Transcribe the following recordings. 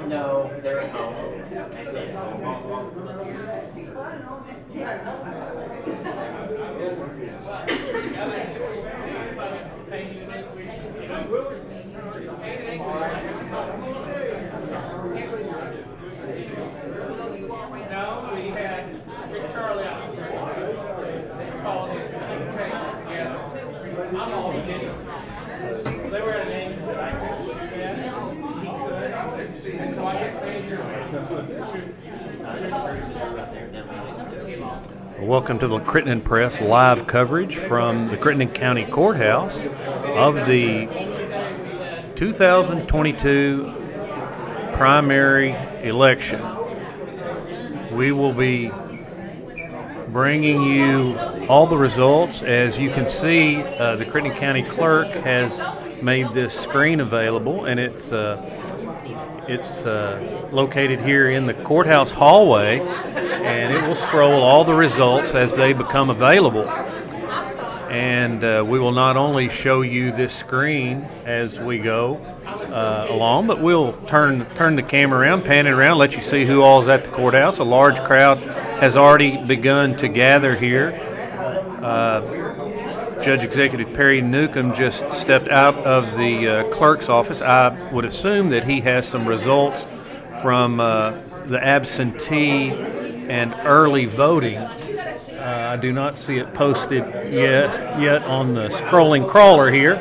No, they're at home. No, we had Charlie out. They called him because he trains together. I'm all Virginia. They were at a name that I could said he could. And so I kept saying, Welcome to the Crittenden Press live coverage from the Crittenden County Courthouse of the 2022 primary election. We will be bringing you all the results. As you can see, the Crittenden County Clerk has made this screen available, and it's located here in the courthouse hallway, and it will scroll all the results as they become available. And we will not only show you this screen as we go along, but we'll turn the camera around, pan it around, let you see who all is at the courthouse. A large crowd has already begun to gather here. Judge Executive Perry Newcomb just stepped out of the clerk's office. I would assume that he has some results from the absentee and early voting. I do not see it posted yet on the scrolling crawler here.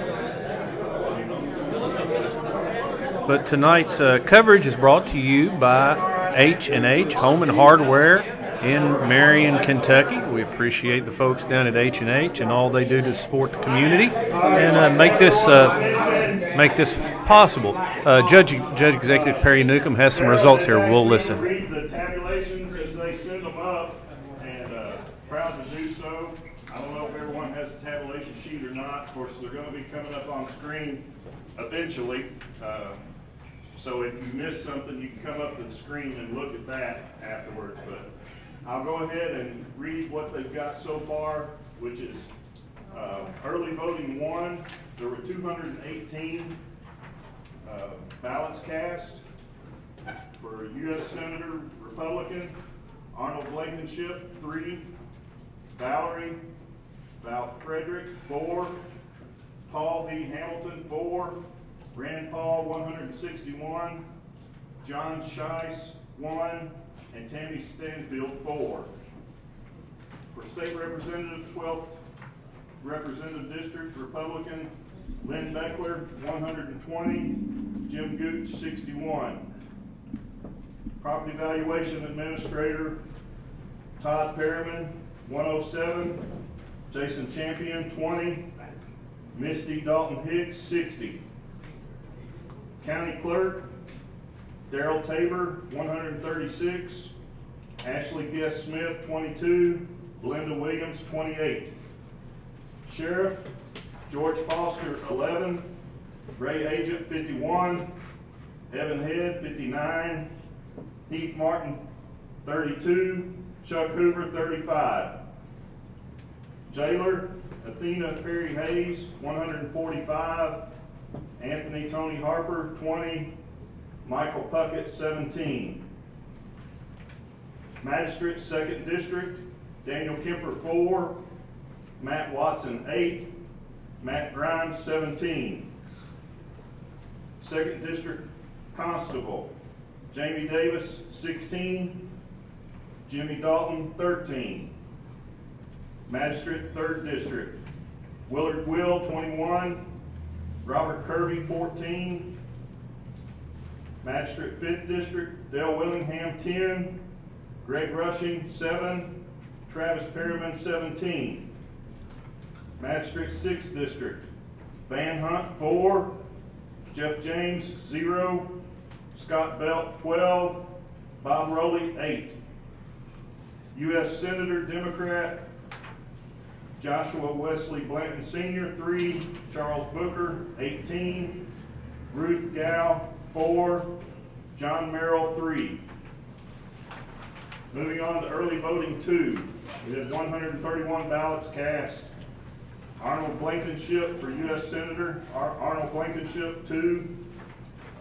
But tonight's coverage is brought to you by H&H Home&Hardware in Marion, Kentucky. We appreciate the folks down at H&H and all they do to support the community and make this possible. Judge Executive Perry Newcomb has some results here. We'll listen. Read the tabulations as they send them up, and proud to do so. I don't know if everyone has a tabulation sheet or not. Of course, they're going to be coming up on screen eventually. So if you miss something, you can come up to the screen and look at that afterwards. But I'll go ahead and read what they've got so far, which is early voting 1. There were 218 ballots cast for U.S. Senator Republican. Arnold Blankenship, 3. Valerie Val Frederick, 4. Paul V. Hamilton, 4. Rand Paul, 161. John Scheiss, 1. And Tammy Stanfield, 4. For State Representative, 12th Representative District, Republican, Lynn Beckler, 120. Jim Gooch, 61. Property Valuation Administrator, Todd Perriman, 107. Jason Champion, 20. Misty Dalton Hicks, 60. County Clerk, Darrell Tabor, 136. Ashley Guest Smith, 22. Belinda Williams, 28. Sheriff, George Foster, 11. Ray Agent, 51. Evan Head, 59. Heath Martin, 32. Chuck Hoover, 35. Jailer, Athena Perry Hayes, 145. Anthony Tony Harper, 20. Michael Puckett, 17. Magistrate, 2nd District, Daniel Kemper, 4. Matt Watson, 8. Matt Grimes, 17. 2nd District Constable, Jamie Davis, 16. Jimmy Dalton, 13. Magistrate, 3rd District, Willard Will, 21. Robert Kirby, 14. Magistrate, 5th District, Dale Willingham, 10. Greg Rushing, 7. Travis Perryman, 17. Magistrate, 6th District, Van Hunt, 4. Jeff James, 0. Scott Belt, 12. Bob Rowley, 8. U.S. Senator, Democrat, Joshua Wesley Blanton Sr., 3. Charles Booker, 18. Ruth Gow, 4. John Merrill, 3. Moving on to early voting 2. We had 131 ballots cast. Arnold Blankenship for U.S. Senator, Arnold Blankenship, 2.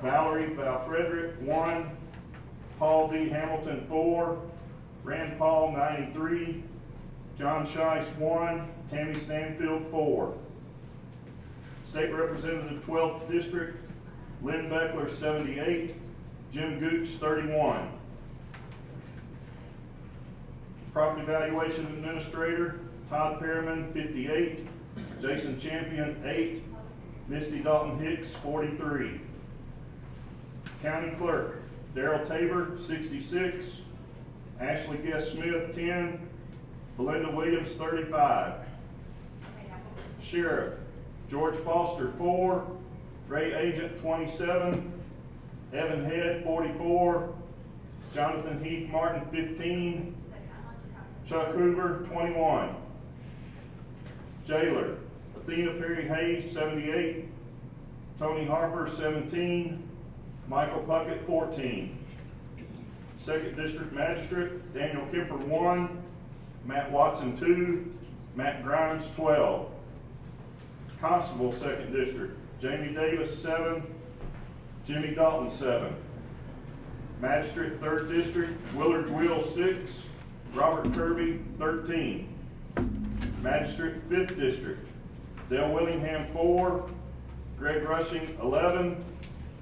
Valerie Valfrederick, 1. Paul D. Hamilton, 4. Rand Paul, 93. John Shice, 1. Tammy Stanfield, 4. State Representative 12th District, Lynn Beckler, 78. Jim Gooch, 31. Property Valuation Administrator, Todd Perriman, 58. Jason Champion, 8. Misty Dalton Hicks, 43. County Clerk, Darrell Tabor, 66. Ashley Guest Smith, 10. Belinda Williams, 35. Sheriff, George Foster, 4. Ray Agent, 27. Evan Head, 44. Jonathan Heath Martin, 15. Chuck Hoover, 21. Jailer, Athena Perry Hayes, 78. Tony Harper, 17. Michael Puckett, 14. Second District Magistrate, Daniel Kemper, 1. Matt Watson, 2. Matt Grimes, 12. Constable, Second District, Jamie Davis, 7. Jimmy Dalton, 7. Magistrate, Third District, Willard Will, 6. Robert Kirby, 13. Magistrate, 5th District, Dale Willingham, 4. Greg Rushing, 11.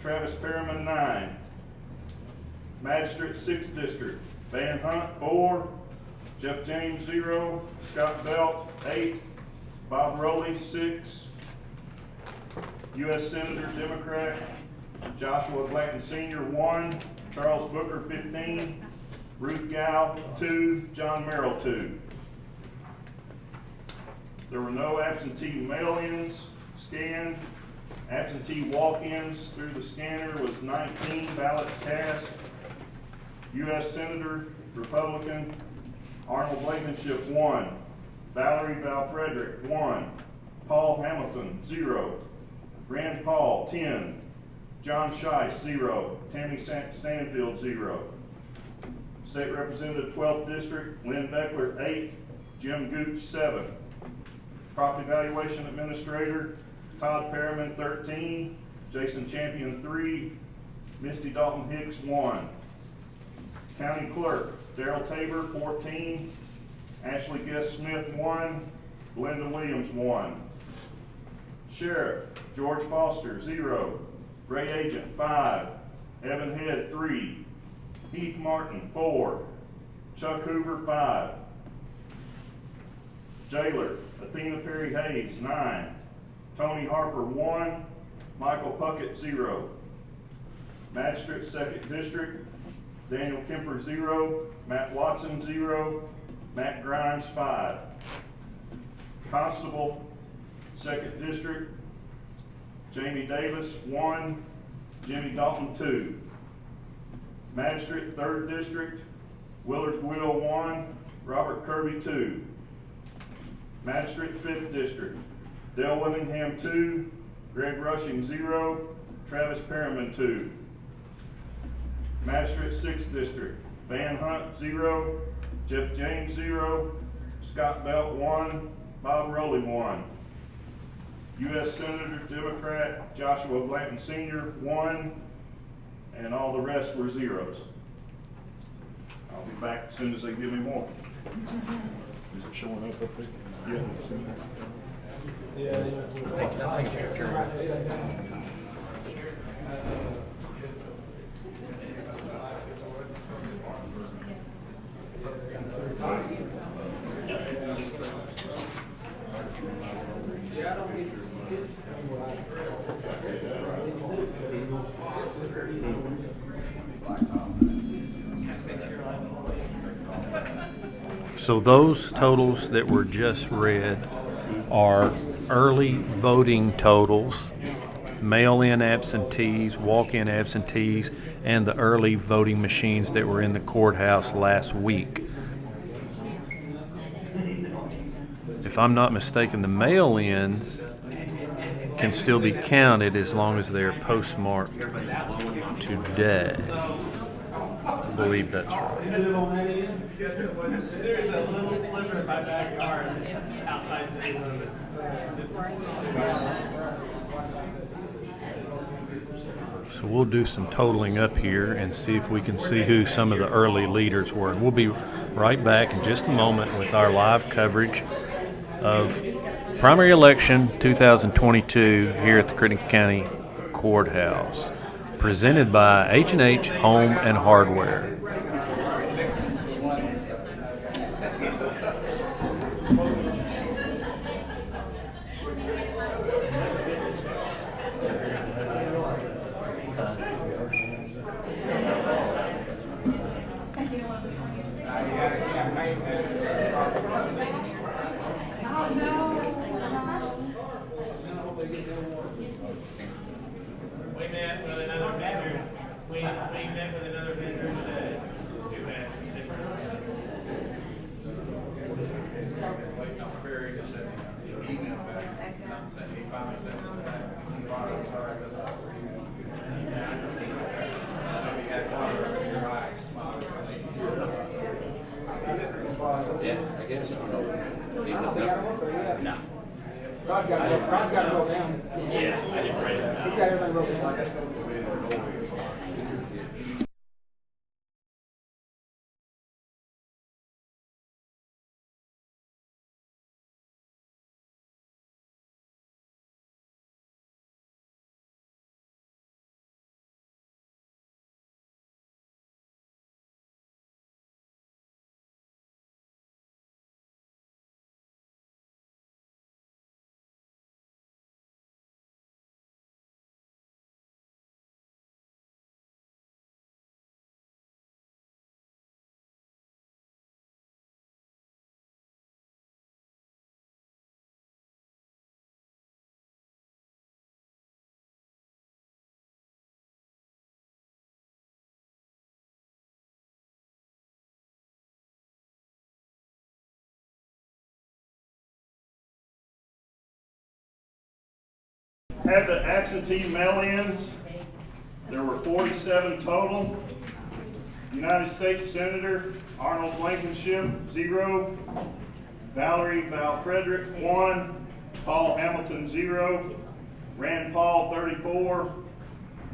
Travis Perriman, 9. Magistrate, 6th District, Van Hunt, 4. Jeff James, 0. Scott Belt, 8. Bob Rowley, 6. U.S. Senator, Democrat, Joshua Blanton Sr., 1. Charles Booker, 15. Ruth Gow, 2. John Merrill, 2. There were no absentee mail-ins scanned. Absentee walk-ins through the scanner was 19 ballots cast. U.S. Senator, Republican, Arnold Blankenship, 1. Valerie Valfrederick, 1. Paul Hamilton, 0. Rand Paul, 10. John Shice, 0. Tammy Stanfield, 0. State Representative, 12th District, Lynn Beckler, 8. Jim Gooch, 7. Property Valuation Administrator, Todd Perriman, 13. Jason Champion, 3. Misty Dalton Hicks, 1. County Clerk, Darrell Tabor, 14. Ashley Guest Smith, 1. Belinda Williams, 1. Sheriff, George Foster, 0. Ray Agent, 5. Evan Head, 3. Heath Martin, 4. Chuck Hoover, 5. Jailer, Athena Perry Hayes, 9. Tony Harper, 1. Michael Puckett, 0. Magistrate, 2nd District, Daniel Kemper, 0. Matt Watson, 0. Matt Grimes, 5. Constable, 2nd District, Jamie Davis, 1. Jimmy Dalton, 2. Magistrate, 3rd District, Willard Will, 1. Robert Kirby, 2. Magistrate, 5th District, Dale Willingham, 2. Greg Rushing, 0. Travis Perriman, 2. Magistrate, 6th District, Van Hunt, 0. Jeff James, 0. Scott Belt, 1. Bob Rowley, 1. U.S. Senator, Democrat, Joshua Blanton Sr., 1. And all the rest were zeros. I'll be back as soon as they give me more. Is it showing up there? So those totals that were just read are early voting totals, mail-in absentees, walk-in absentees, and the early voting machines that were in the courthouse last week. If I'm not mistaken, the mail-ins can still be counted as long as they're postmarked today. I believe that's right. There's a little sliver in my backyard outside city limits. So we'll do some totaling up here and see if we can see who some of the early leaders were. We'll be right back in just a moment with our live coverage of primary election 2022 here at the Crittenden County Courthouse, presented by H&H Home and Hardware. We met with another vendor. We met with another vendor today who had some different. Yeah, I guess. I don't know. No. Rod's got to go down. Yeah, I didn't write it down. He's got everything wrote down. Had the absentee mail-ins, there were 47 total. United States Senator Arnold Blankenship, 0. Valerie Val Frederick, 1. Paul Hamilton, 0. Rand Paul, 34.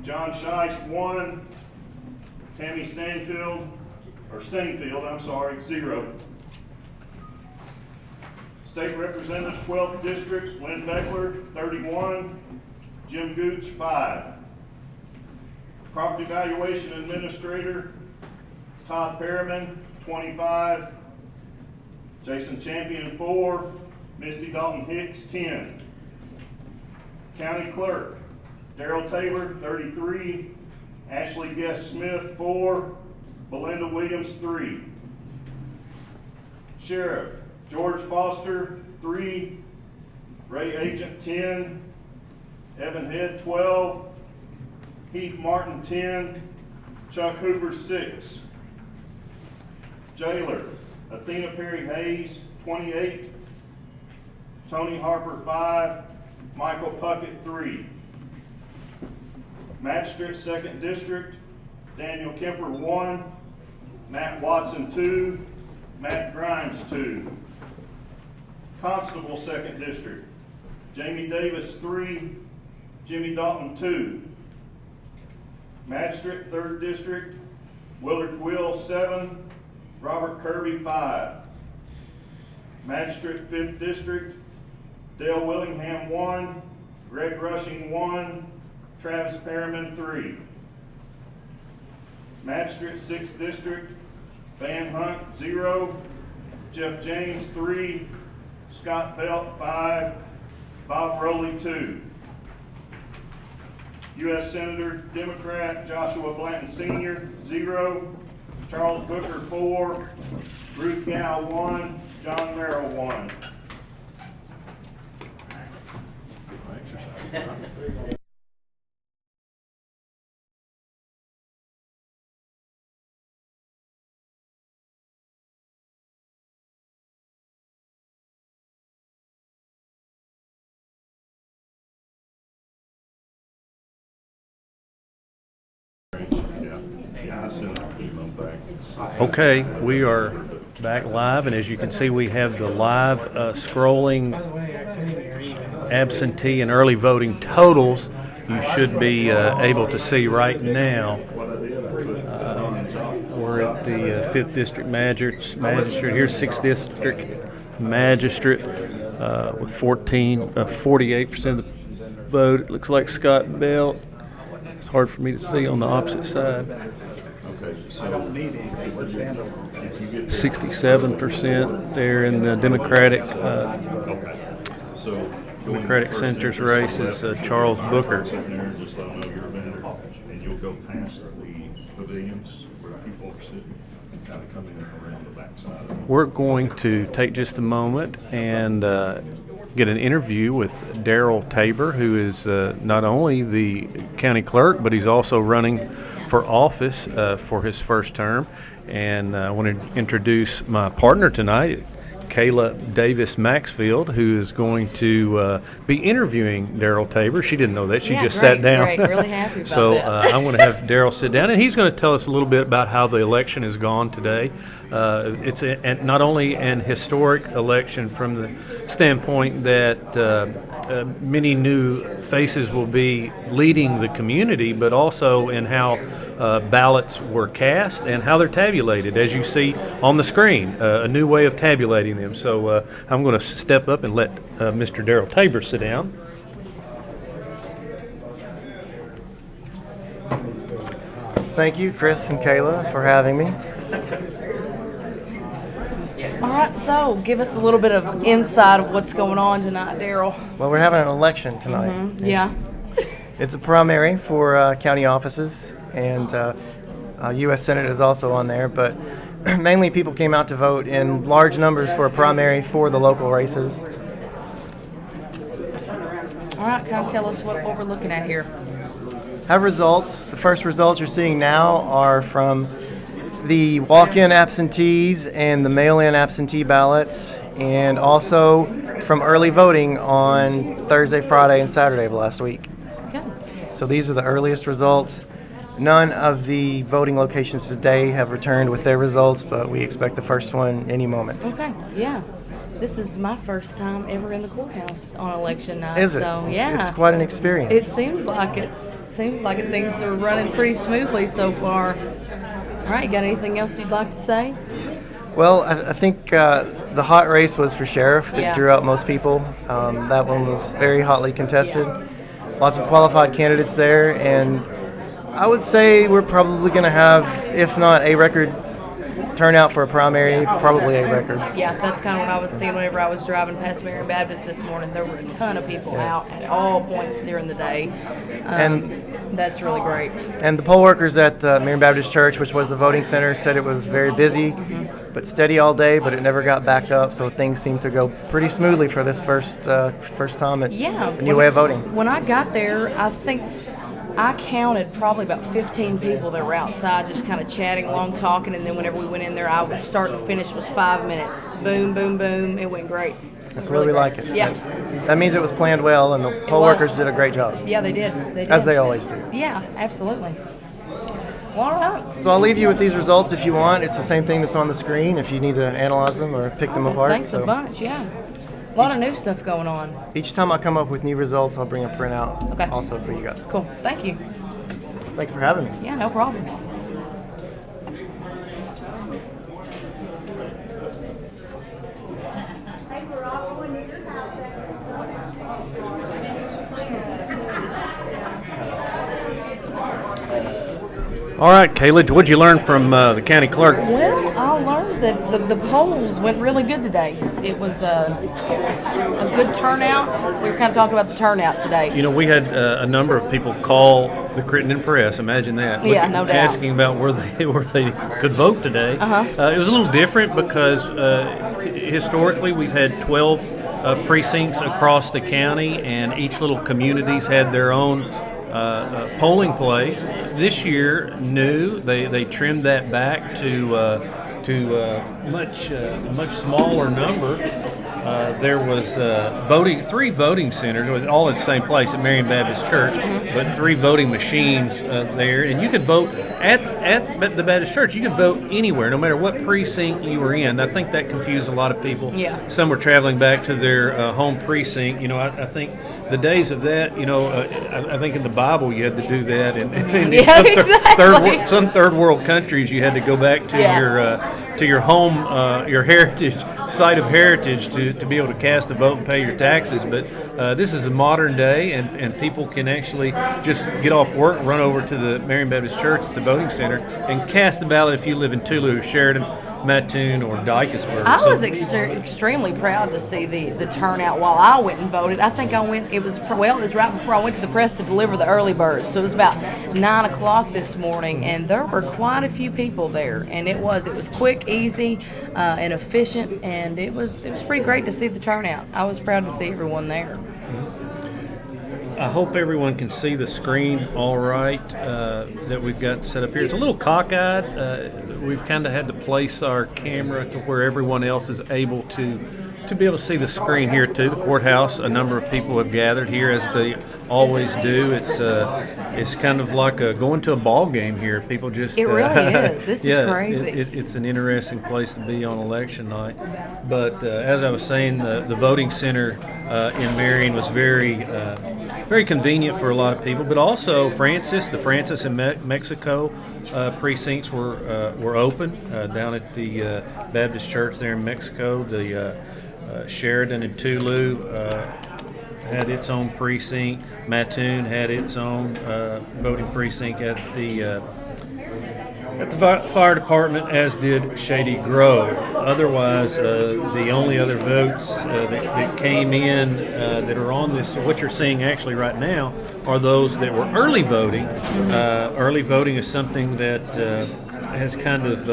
John Scheist, 1. Tammy Stainfield, 0. State Representative, 12th District, Lynn Beckler, 31. Jim Gooch, 5. Property Valuation Administrator, Todd Perriman, 25. Jason Champion, 4. Misty Dalton Hicks, 10. County Clerk, Darrell Tabor, 33. Ashley Guest Smith, 4. Belinda Williams, 3. Sheriff, George Foster, 3. Ray Agent, 10. Evan Head, 12. Heath Martin, 10. Chuck Hoover, 6. Jailer, Athena Perry Hayes, 28. Tony Harper, 5. Michael Puckett, 3. Magistrate, 2nd District, Daniel Kemper, 1. Matt Watson, 2. Matt Grimes, 2. Constable, 2nd District, Jamie Davis, 3. Jimmy Dalton, 2. Magistrate, 3rd District, Willard Quill, 7. Robert Kirby, 5. Magistrate, 5th District, Dale Willingham, 1. Greg Rushing, 1. Travis Perriman, 3. Magistrate, 6th District, Van Hunt, 0. Jeff James, 3. Scott Belt, 5. Bob Rowley, 2. U.S. Senator, Democrat, Joshua Blanton Sr., 0. Charles Booker, 4. Ruth Gow, 1. John Merrill, 1. Yeah, I sent an email back. Okay, we are back live, and as you can see, we have the live scrolling absentee and early voting totals. You should be able to see right now. We're at the 5th District Magistrate. Here's 6th District Magistrate with 48% of the vote. It looks like Scott Bell. It's hard for me to see on the opposite side. Okay, so 67% there in the Democratic so Democratic Center's race is Charles Booker. Just let them know you're a vendor, and you'll go past the pavilions where people are sitting and kind of come in around the backside. We're going to take just a moment and get an interview with Darrell Tabor, who is not only the county clerk, but he's also running for office for his first term. And I want to introduce my partner tonight, Kayla Davis Maxfield, who is going to be interviewing Darrell Tabor. She didn't know that. She just sat down. Great, really happy about So that. I want to have Darrell sit down, and he's going to tell us a little bit about how the election has gone today. It's not only an historic election from the standpoint that many new faces will be leading the community, but also in how ballots were cast and how they're tabulated, as you see on the screen, a new way of tabulating them. So I'm going to step up and let Mr. Darrell Tabor sit down. Thank you, Chris and Kayla, for having me. All right, so give us a little bit of insight of what's going on tonight, Darrell. Well, we're having an election tonight. Yeah. It's a primary for county offices, and U.S. Senate is also on there, but mainly people came out to vote in large numbers for a primary for the local races. All right, kind of tell us what we're looking at here. Have results. The first results you're seeing now are from the walk-in absentees and the mail-in absentee ballots, and also from early voting on Thursday, Friday, and Saturday of last week. Okay. So these are the earliest results. None of the voting locations today have returned with their results, but we expect the first one any moment. Okay, yeah. This is my first time ever in the courthouse on election night. Is it? So, It's- yeah. It's quite an experience. It seems like it. Seems like it. Things are running pretty smoothly so far. All right, got anything else you'd like to say? Well, I think the hot race was for sheriff that Yeah. drew out most people. That one was very hotly contested. Lots of qualified candidates there, and I would say we're probably going to have, if not a record turnout for a primary, probably a record. Yeah, that's kind of what I was seeing whenever I was driving past Marion Baptist this morning. There were a ton of people out at all points during the day. And That's really great. And the poll workers at the Marion Baptist Church, which was the voting center, said it was very busy, but steady all day, but it never got backed up, so things seemed to go pretty smoothly for this first time at a new way of voting. When I got there, I think I counted probably about 15 people that were outside just kind of chatting along, talking, and then whenever we went in there, I was start to finish was 5 minutes. Boom, boom, boom. It went great. That's where we like it. Yeah. That means it was planned well, and the poll was. workers did a great job. Yeah, they did. They did. As they always do. Yeah, absolutely. Well, all right. So I'll leave you with these results if you want. It's the same thing that's on the screen if you need to analyze them or pick them apart. Thanks a bunch, yeah. A lot of new stuff going on. Each time I come up with new results, I'll bring a printout Okay. also for you guys. Cool. Thank you. Thanks for having me. Yeah, no problem. All right, Kayla, what'd you learn from the county clerk? Well, I learned that the polls went really good today. It was a good turnout. We were kind of talking about the turnout today. You know, we had a number of people call the Crittenden Press. Imagine that. Yeah, no doubt. Asking about where they could vote today. It was a little different because historically we've had 12 precincts across the county, and each little community's had their own polling place. This year, new. They trimmed that back to much smaller number. there was three voting centers, all at the same place at Marion Baptist Church, but 3 voting machines there, and you could vote at the Baptist Church. You could vote anywhere, no matter what precinct you were in. I think that confused a lot of people. Yeah. Some were traveling back to their home precinct. I think the days of that, I think in the Bible you had to do that, and Yeah, exactly. some third world countries you had to go back to your home, your heritage site of heritage to be able to cast a vote and pay your taxes. But this is a modern day, and people can actually just get off work, run over to the Marion Baptist Church at the voting center, and cast the ballot if you live in Tulu, Sheridan, Mattoon, or Dykesburg. I was extremely proud to see the turnout while I went and voted. I think it was right before I went to the press to deliver the early birds. So it was about 9 o'clock this morning, and there were quite a few people there. And it was quick, easy, and efficient, and it was pretty great to see the turnout. I was proud to see everyone there. I hope everyone can see the screen all right that we've got set up here. It's a little cockeyed. We've kind of had to place our camera to where everyone else is able to be able to see the screen here too. The courthouse, a number of people have gathered here as they always do. It's kind of like going to a ball game here. People just It really is. This is crazy. It's an interesting place to be on election night. But as I was saying, the voting center in Marion was very convenient for a lot of people. But also the Francis and Mexico precincts were open down at the Baptist Church there in Mexico. The Sheridan and Tulu had its own precinct. Mattoon had its own voting precinct at the fire department, as did Shady Grove. Otherwise, the only other votes that came in that are on this, what you're seeing actually right now, are those that were early voting. Early voting is something that has kind of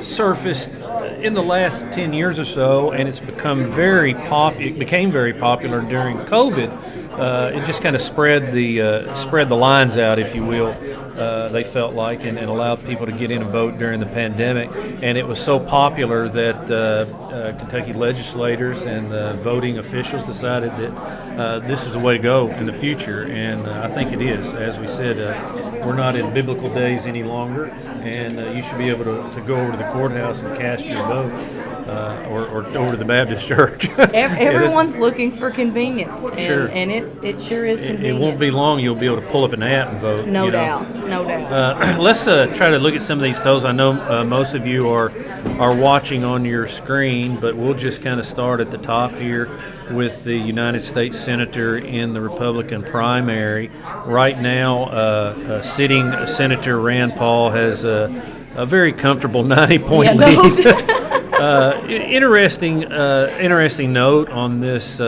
surfaced in the last 10 years or so, and it's become it became very popular during COVID. It just kind of spread the lines out, if you will. They felt like, and allowed people to get in and vote during the pandemic. And it was so popular that Kentucky legislators and voting officials decided that this is the way to go in the future. And I think it is. As we said, we're not in biblical days any longer, and you should be able to go over to the courthouse and cast your vote. Or over to the Baptist Church. Everyone's looking for convenience, and, Sure. and it sure is convenient. It won't be long. You'll be able to pull up an app and vote. No doubt. Let's try to look at some of these totals. I know most of you are watching on your screen, but we'll just kind of start at the top here with the United States Senator in the Republican primary. Right now, sitting Senator Rand Paul has a very comfortable 90-point lead. Interesting note on this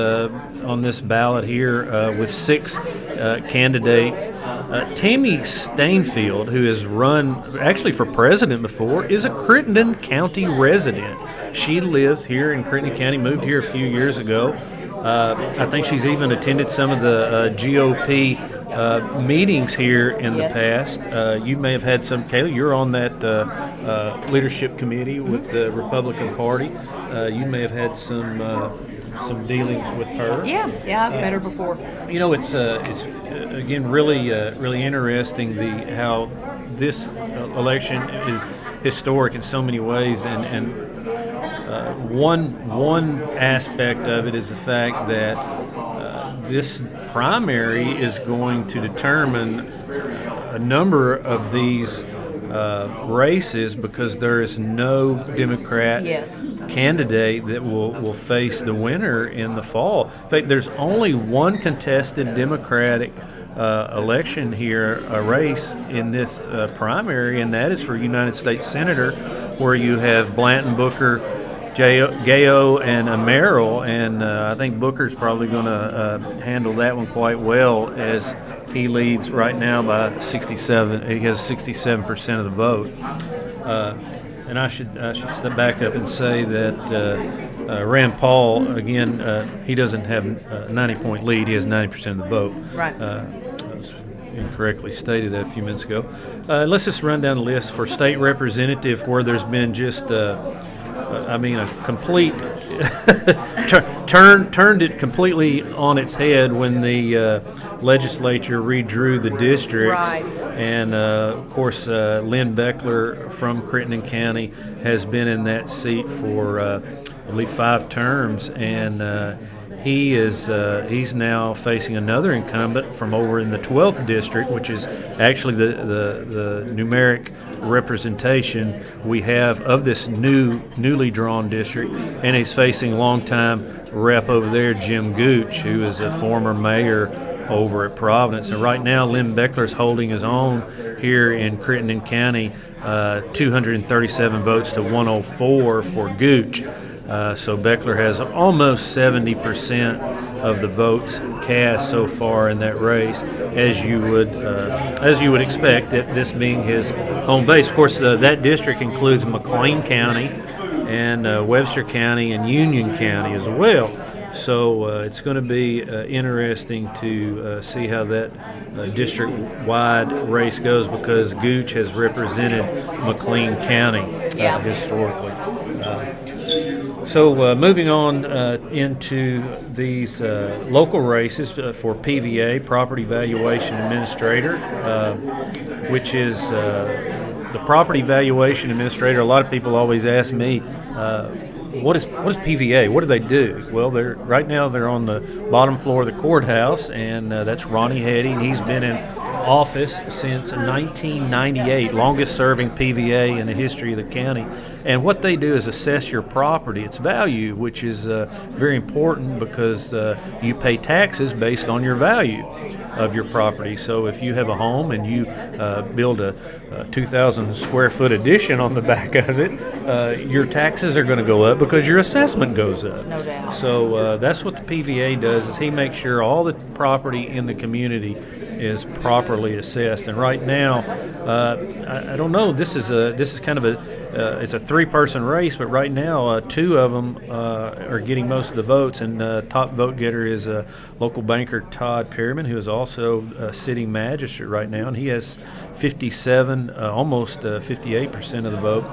ballot here with 6 candidates. Tammy Stainfield, who has run actually for president before, is a Crittenden County resident. She lives here in Crittenden County, moved here a few years ago. I think she's even attended some of the GOP meetings here in the past. You may have had some, Kayla, you're on that leadership committee with the Republican Party. You may have had some dealings with her. Yeah, I've met her before. It's again really interesting how this election is historic in so many ways, and one aspect of it is the fact that this primary is going to determine a number of these races, because there is no Democrat candidate that will face the winner in the fall. In fact, there's only one contested Democratic election here, a race in this primary, and that is for United States Senator, where you have Blanton, Booker, Gayo, and Merrill, and I think Booker's probably going to handle that one quite well, as he leads right now by 67. He has 67% of the vote. And I should step back up and say that Rand Paul, again, he doesn't have a 90-point lead. He has 90% of the vote. Right. Incorrectly stated that a few minutes ago. Let's just run down the list for state representative, where there's been just a complete turned it completely on its head when the legislature redrew the districts. Right. And of course, Lynn Beckler from Crittenden County has been in that seat for I believe 5 terms, and he's now facing another incumbent from over in the 12th district, which is actually the numeric representation we have of this newly drawn district, and he's facing longtime rep over there, Jim Gooch, who is a former mayor over at Providence. And right now, Lynn Beckler's holding his own here in Crittenden County, 237 votes to 104 for Gooch. So Beckler has almost 70% of the votes cast so far in that race, as you would expect, this being his home base. Of course, that district includes McLean County and Webster County and Union County as well. So it's going to be interesting to see how that district-wide race goes, because Gooch has represented McLean County historically. So moving on into these local races for PVA, Property Valuation Administrator, which is the Property Valuation Administrator. A lot of people always ask me, what is PVA? What do they do? Well, right now they're on the bottom floor of the courthouse, and that's Ronnie Hetty. He's been in office since 1998, longest serving PVA in the history of the county. And what they do is assess your property, its value, which is very important, because you pay taxes based on your value of your property. So if you have a home and you build a 2,000 square foot addition on the back of it, your taxes are going to go up because your assessment goes up. No doubt. So that's what the PVA does, is he makes sure all the property in the community is properly assessed. And right now, I don't know. This is kind of it's a 3-person race, but right now 2 of them are getting most of the votes. And top vote getter is local banker Todd Perryman, who is also a sitting magistrate right now, and he has 57, almost 58% of the vote.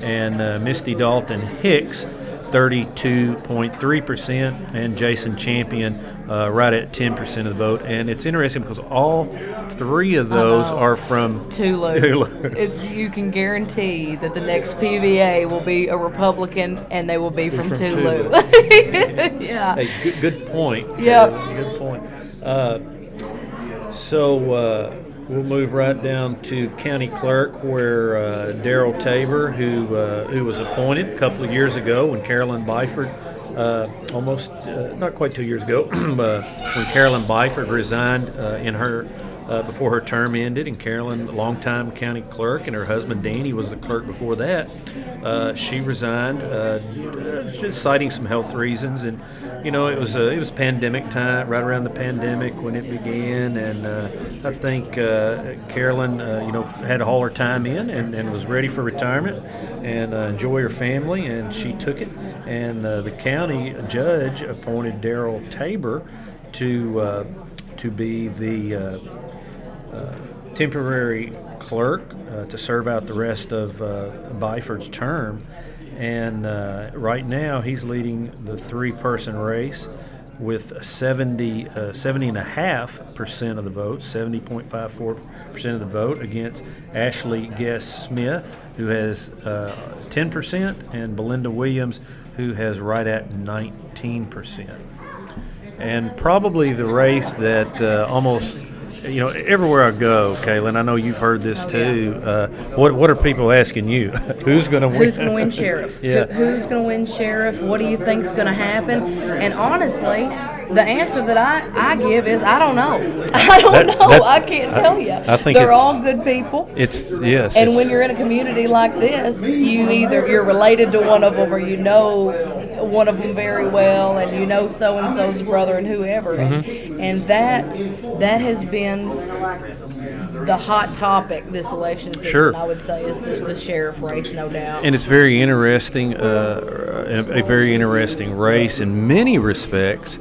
And Misty Dalton Hicks, 32.3%, and Jason Champion right at 10% of the vote. And it's interesting because all 3 of those are from Tulu. You can guarantee that the next PVA will be a Republican, and they will be from Tulu. Yeah. Hey, good point. Yep. Good point. So we'll move right down to County Clerk, where Darrell Tabor, who was appointed a couple of years ago when Carolyn Byford, not quite 2 years ago, when Carolyn Byford resigned before her term ended, and Carolyn, a longtime county clerk, and her husband Danny was the clerk before that. She resigned, just citing some health reasons, and it was pandemic time, right around the pandemic when it began, and I think Carolyn, had to haul her time in and was ready for retirement and enjoy her family, and she took it. And the county judge appointed Darrell Tabor to be the temporary clerk to serve out the rest of Byford's term. And right now he's leading the 3-person race with 70.5% of the vote, 70.54% of the vote, against Ashley Guest Smith, who has 10%, and Belinda Williams, who has right at 19%. And probably the race that almost, everywhere I go, Kaylin, I know you've heard this too. What are people asking you? Who's going to win? Who's going to win sheriff? Yeah. Who's going to win sheriff? What do you think's going to happen? And honestly, the answer that I give is I don't know. I don't know. I can't tell you. I think they're all good people. And when you're in a community like this, you're related to one of them, or you know one of them very well, and you know so and so's brother and whoever. Mm-hmm. And that has been the hot topic this election season. Sure. I would say is the sheriff race, no doubt. And it's very interesting, a very interesting race in many respects.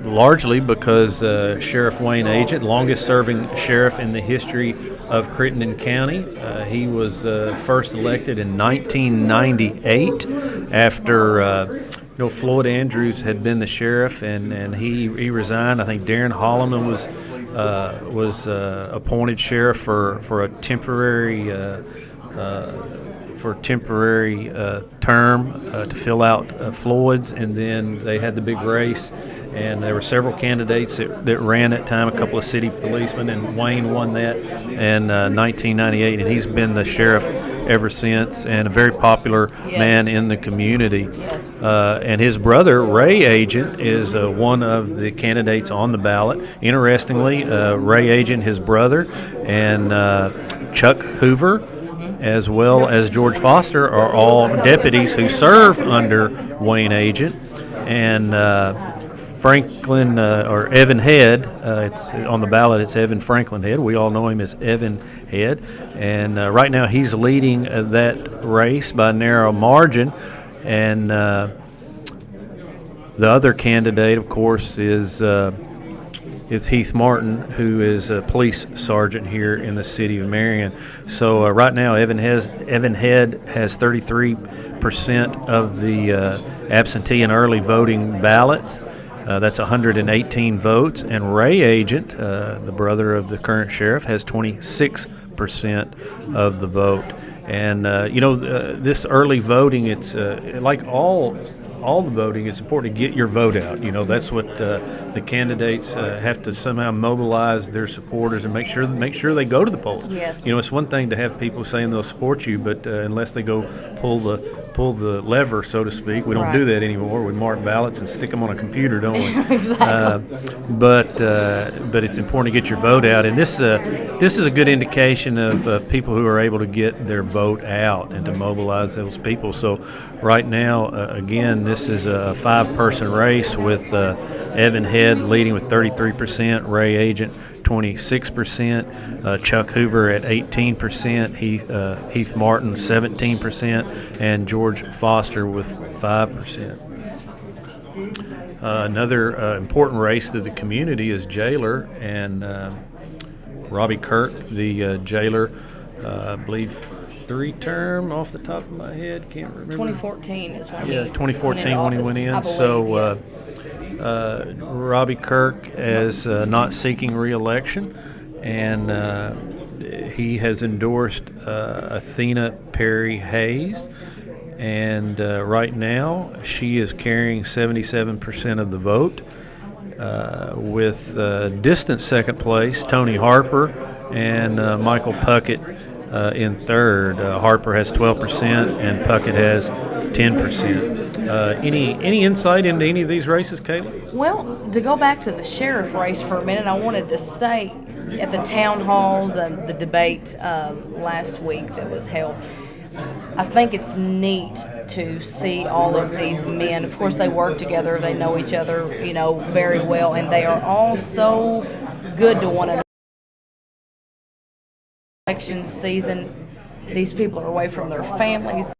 largely because Sheriff Wayne Agent, longest-serving sheriff in the history of Crittenden County, he was first elected in 1998 after Floyd Andrews had been the sheriff, and he resigned. I think Darren Holloman was appointed sheriff for a temporary term to fill out Floyd's, and then they had the big race, and there were several candidates that ran at time, a couple of city policemen, and Wayne won that in 1998, and he's been the sheriff ever since, and a very popular man in the community. Yes. And his brother, Ray Agent, is one of the candidates on the ballot. Interestingly, Ray Agent, his brother, and Chuck Hoover, as well as George Foster, are all deputies who serve under Wayne Agent. And Franklin, or Evan Head, it's on the ballot, it's Evan Franklin Head. We all know him as Evan Head. And right now he's leading that race by a narrow margin. And the other candidate, of course, is Heath Martin, who is a police sergeant here in the city of Marion. So right now, Evan Head has 33% of the absentee and early voting ballots. That's 118 votes. And Ray Agent, the brother of the current sheriff, has 26% of the vote. And this early voting, it's like all the voting, it's important to get your vote out. That's what the candidates have to somehow mobilize their supporters and make sure they go to the polls. Yes. It's one thing to have people saying they'll support you, but unless they go pull the lever, so to speak, we don't do that anymore. We mark ballots and stick them on a computer, don't we? Exactly. But it's important to get your vote out, and this is a good indication of people who are able to get their vote out and to mobilize those people. So right now, again, this is a 5-person race with Evan Head leading with 33%, Ray Agent 26%, Chuck Hoover at 18%, Heath Martin 17%, and George Foster with 5%. Another important race to the community is jailer, and Robbie Kirk, the jailer, I believe 3-term off the top of my head, can't remember. 2014 is when 2014 when he went in. I believe, So yes. Robbie Kirk is not seeking re-election, and he has endorsed Athena Perry Hayes, and right now she is carrying 77% of the vote, with distant second place Tony Harper and Michael Puckett in third. Harper has 12% and Puckett has 10%. Any insight into any of these races, Kayla? Well, to go back to the sheriff race for a minute, I wanted to say at the town halls and the debate last week that was held, I think it's neat to see all of these men. Of course, they work together, they know each other, very well, and they are all so good to one another. Election season, these people are away from their families,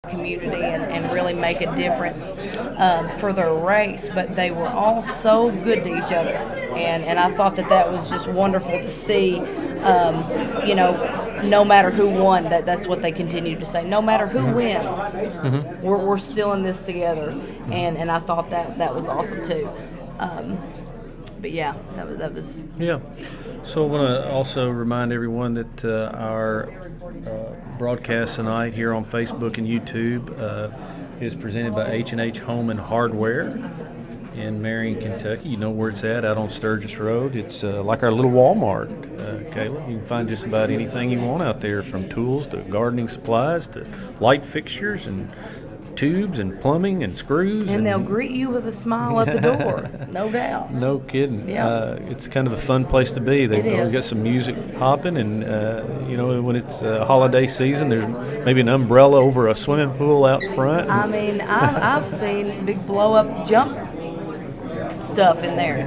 community, and really make a difference for their race, but they were all so good to each other, and I thought that was just wonderful to see. No matter who won, that's what they continue to say, no matter who wins, we're still in this together, and I thought that was awesome too. But yeah, that was. Yeah. So I want to also remind everyone that our broadcast tonight here on Facebook and YouTube is presented by H&H Home&Hardware in Marion, Kentucky. You know where it's at, out on Sturgis Road. It's like our little Walmart, Kayla. You can find just about anything you want out there, from tools to gardening supplies to light fixtures and tubes and plumbing and screws. And they'll greet you with a smile at the door, no doubt. No kidding. Yeah. It's kind of a fun place to be. They've always got some music hopping, and when it's holiday season, there's maybe an umbrella over a swimming pool out front. I mean, I've seen big blow-up jump stuff in there.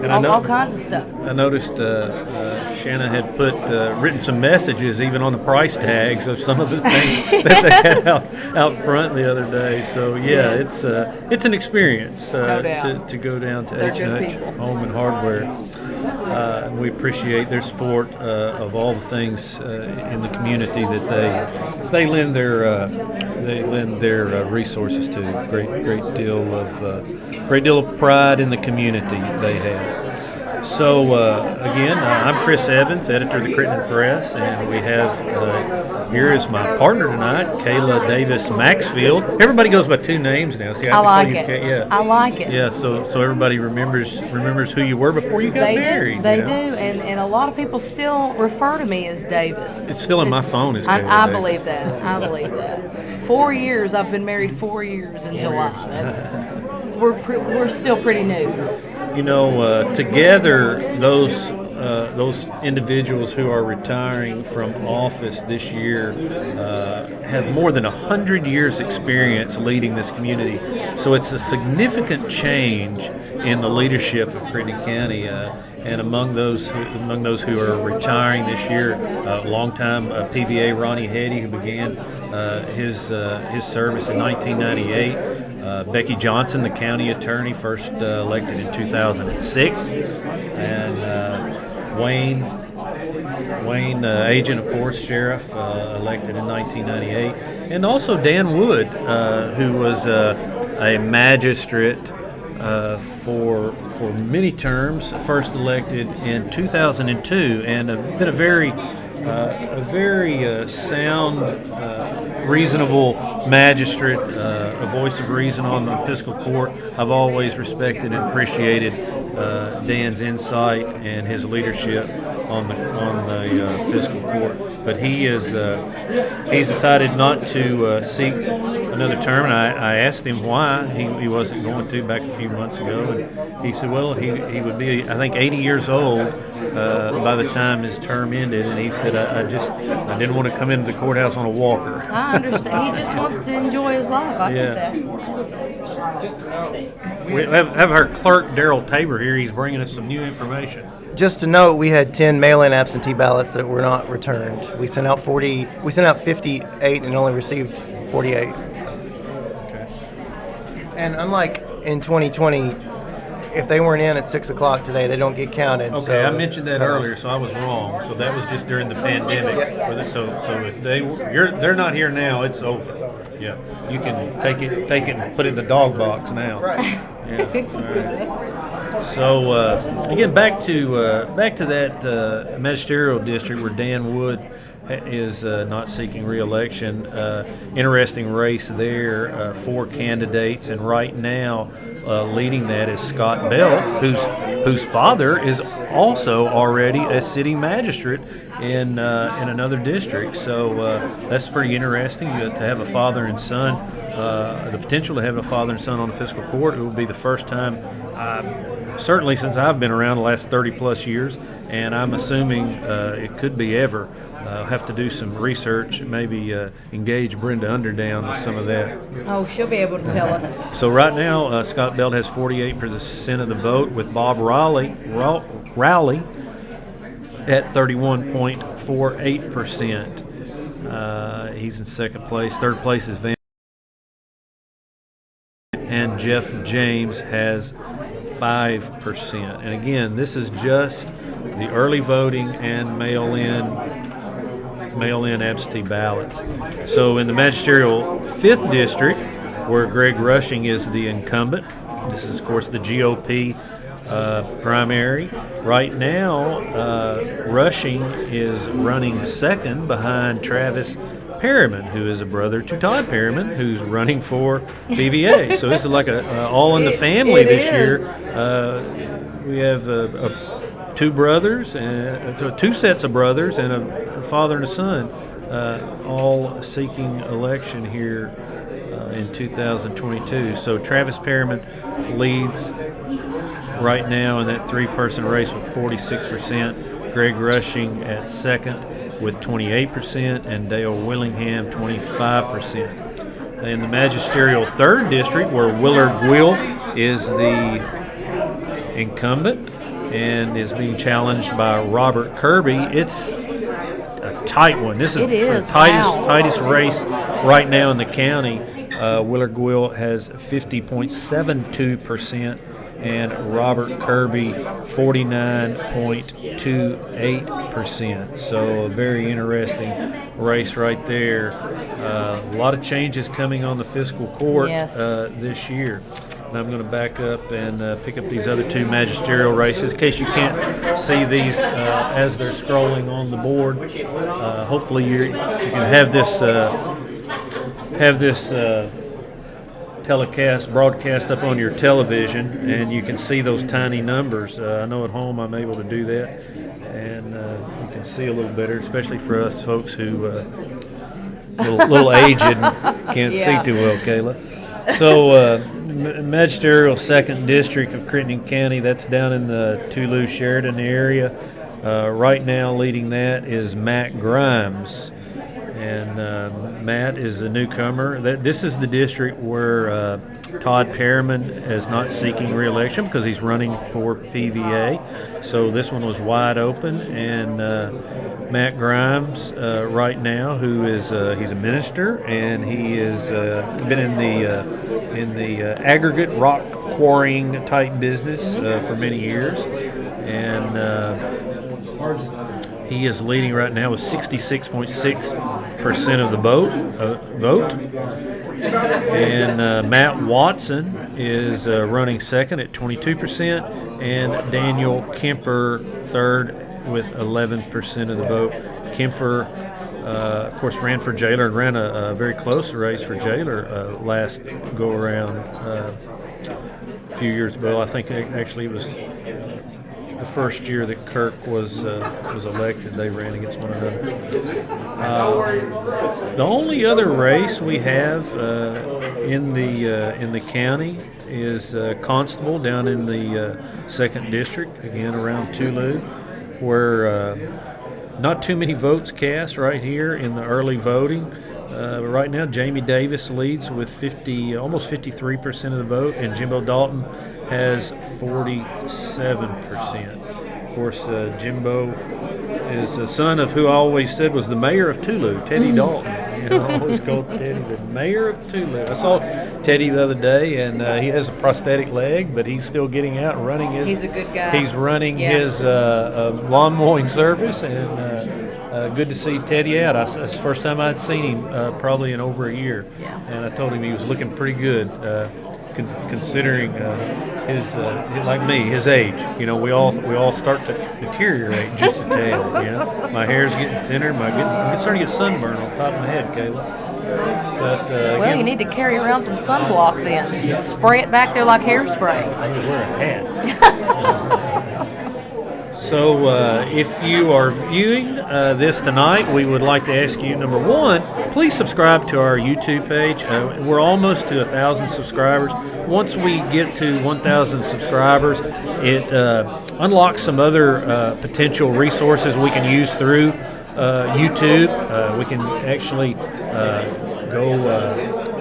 And I know, all kinds of stuff. I noticed Shanna had written some messages even on the price tags of some of the things that they had out front the other day. So yeah, Yes. it's an experience No doubt. to go down to They're good H&H people. Home and Hardware. We appreciate their support of all the things in the community that they lend their resources to. Great deal of pride in the community they have. So again, I'm Chris Evans, editor of the Crittenden Press, and we have here is my partner tonight, Kayla Davis Maxfield. Everybody goes by two names now. See, I have to like call you it. Yeah. I like it. Yeah, so everybody remembers who you were before you got married. They you know? do, and a lot of people still refer to me as Davis. It's still in my phone as Kayla I Davis. believe that. I believe that. 4 years. I've been married 4 years in July. We're still pretty new. You know, together those individuals who are retiring from office this year have more than 100 years experience leading this community. So it's a significant change in the leadership of Crittenden County. And among those who are retiring this year, longtime PVA Ronnie Hetty, who began his service in 1998. Becky Johnson, the county attorney, first elected in 2006, and Wayne, agent, of course, sheriff, elected in 1998, and also Dan Wood, who was a magistrate for many terms, first elected in 2002, and been a very sound, reasonable magistrate, a voice of reason on the fiscal court. I've always respected and appreciated Dan's insight and his leadership on the fiscal court. But he's decided not to seek another term, and I asked him why he wasn't going to back a few months ago, and he said, well, he would be, I think, 80 years old by the time his term ended, and he said, I didn't want to come into the courthouse on a walker. I understand. He just wants to enjoy his life. I get that. Just to know. We have our clerk, Daryl Tabor, here. He's bringing us some new information. Just to note, we had 10 mail-in absentee ballots that were not returned. We sent out 58 and only received 48. Okay. And unlike in 2020, if they weren't in at 6 o'clock today, they don't get counted. Okay, so I mentioned that it's kinda- earlier, so I was wrong. So that was just during the pandemic. Yes. So if they're not here now, it's over. Yeah, you can take it and put it in the dog box now. Right. Yeah. All right. So again, back to that magisterial district where Dan Wood is not seeking re-election. Interesting race there, 4 candidates, and right now leading that is Scott Bell, whose father is also already a city magistrate in another district. So that's pretty interesting to have a father and son, the potential to have a father and son on the fiscal court. It will be the first time, certainly since I've been around the last 30 plus years, and I'm assuming it could be ever. I'll have to do some research, maybe engage Brenda Underdown with some of that. Oh, she'll be able to tell us. So right now, Scott Belt has 48% of the vote, with Bob Rowley at 31.48%. He's in second place. Third place is Van, and Jeff James has 5%. And again, this is just the early voting and mail-in absentee ballots. So in the magisterial 5th district, where Greg Rushing is the incumbent, this is, of course, the GOP primary. Right now, Rushing is running second behind Travis Perryman, who is a brother to Todd Perryman, who's running for PVA. So this is like a all in the family this year. We have 2 brothers, and 2 sets of brothers, and a father and a son, all seeking election here in 2022. So Travis Perryman leads right now in that 3-person race with 46%. Greg Rushing at second with 28%, and Dale Willingham 25%. In the magisterial 3rd district, where Willard Will is the incumbent, and is being challenged by Robert Kirby. It's a tight one. This is It is, the tightest, wow. tightest race right now in the county. Willard Guill has 50.72%, and Robert Kirby 49.28%. So a very interesting race right there. A lot of changes coming on the fiscal court Yes. this year. And I'm going to back up and pick up these other two magisterial races in case you can't see these as they're scrolling on the board. Hopefully you can have this broadcast up on your television, and you can see those tiny numbers. I know at home I'm able to do that, and you can see a little better, especially for us folks who little aged and can't Yeah. see too well, Kayla. So magisterial 2nd District of Crittenden County, that's down in the Tulu Sheridan area. Right now leading that is Matt Grimes. And Matt is a newcomer. This is the district where Todd Perriman is not seeking re-election because he's running for PVA. So this one was wide open, and Matt Grimes right now, who is he's a minister, and he has been in the aggregate rock quarrying type business for many years, and he is leading right now with 66.6% of the vote. And Matt Watson is running second at 22%, and Daniel Kemper third with 11% of the vote. Kemper, of course, ran for jailer and ran a very close race for jailer last go around a few years ago. I think actually it was the first year that Clerk was elected. They ran against one another. The only other race we have in the county is Constable down in the 2nd District, again around Tulu, where not too many votes cast right here in the early voting. But right now, Jamie Davis leads with almost 53% of the vote, and Jimbo Dalton has 47%. Of course, Jimbo is the son of who I always said was the mayor of Tulu, Teddy Dalton. I always called Teddy the mayor of Tulu. I saw Teddy the other day, and he has a prosthetic leg, but he's still getting out and running his. He's a good guy. He's running Yeah. his lawn mowing service, and good to see Teddy out. It's the first time I'd seen him probably in over a year, Yeah. and I told him he was looking pretty good. Considering his like me, his age. We all start to deteriorate just a tad. My hair's getting thinner. I'm starting to get sunburn on top of my head, Kayla. But Well, you need to carry around some sunblock then. Spray it back there like hairspray. I need to wear a hat. So if you are viewing this tonight, we would like to ask you, number one, please subscribe to our YouTube page. We're almost to 1,000 subscribers. Once we get to 1,000 subscribers, it unlocks some other potential resources we can use through YouTube. We can actually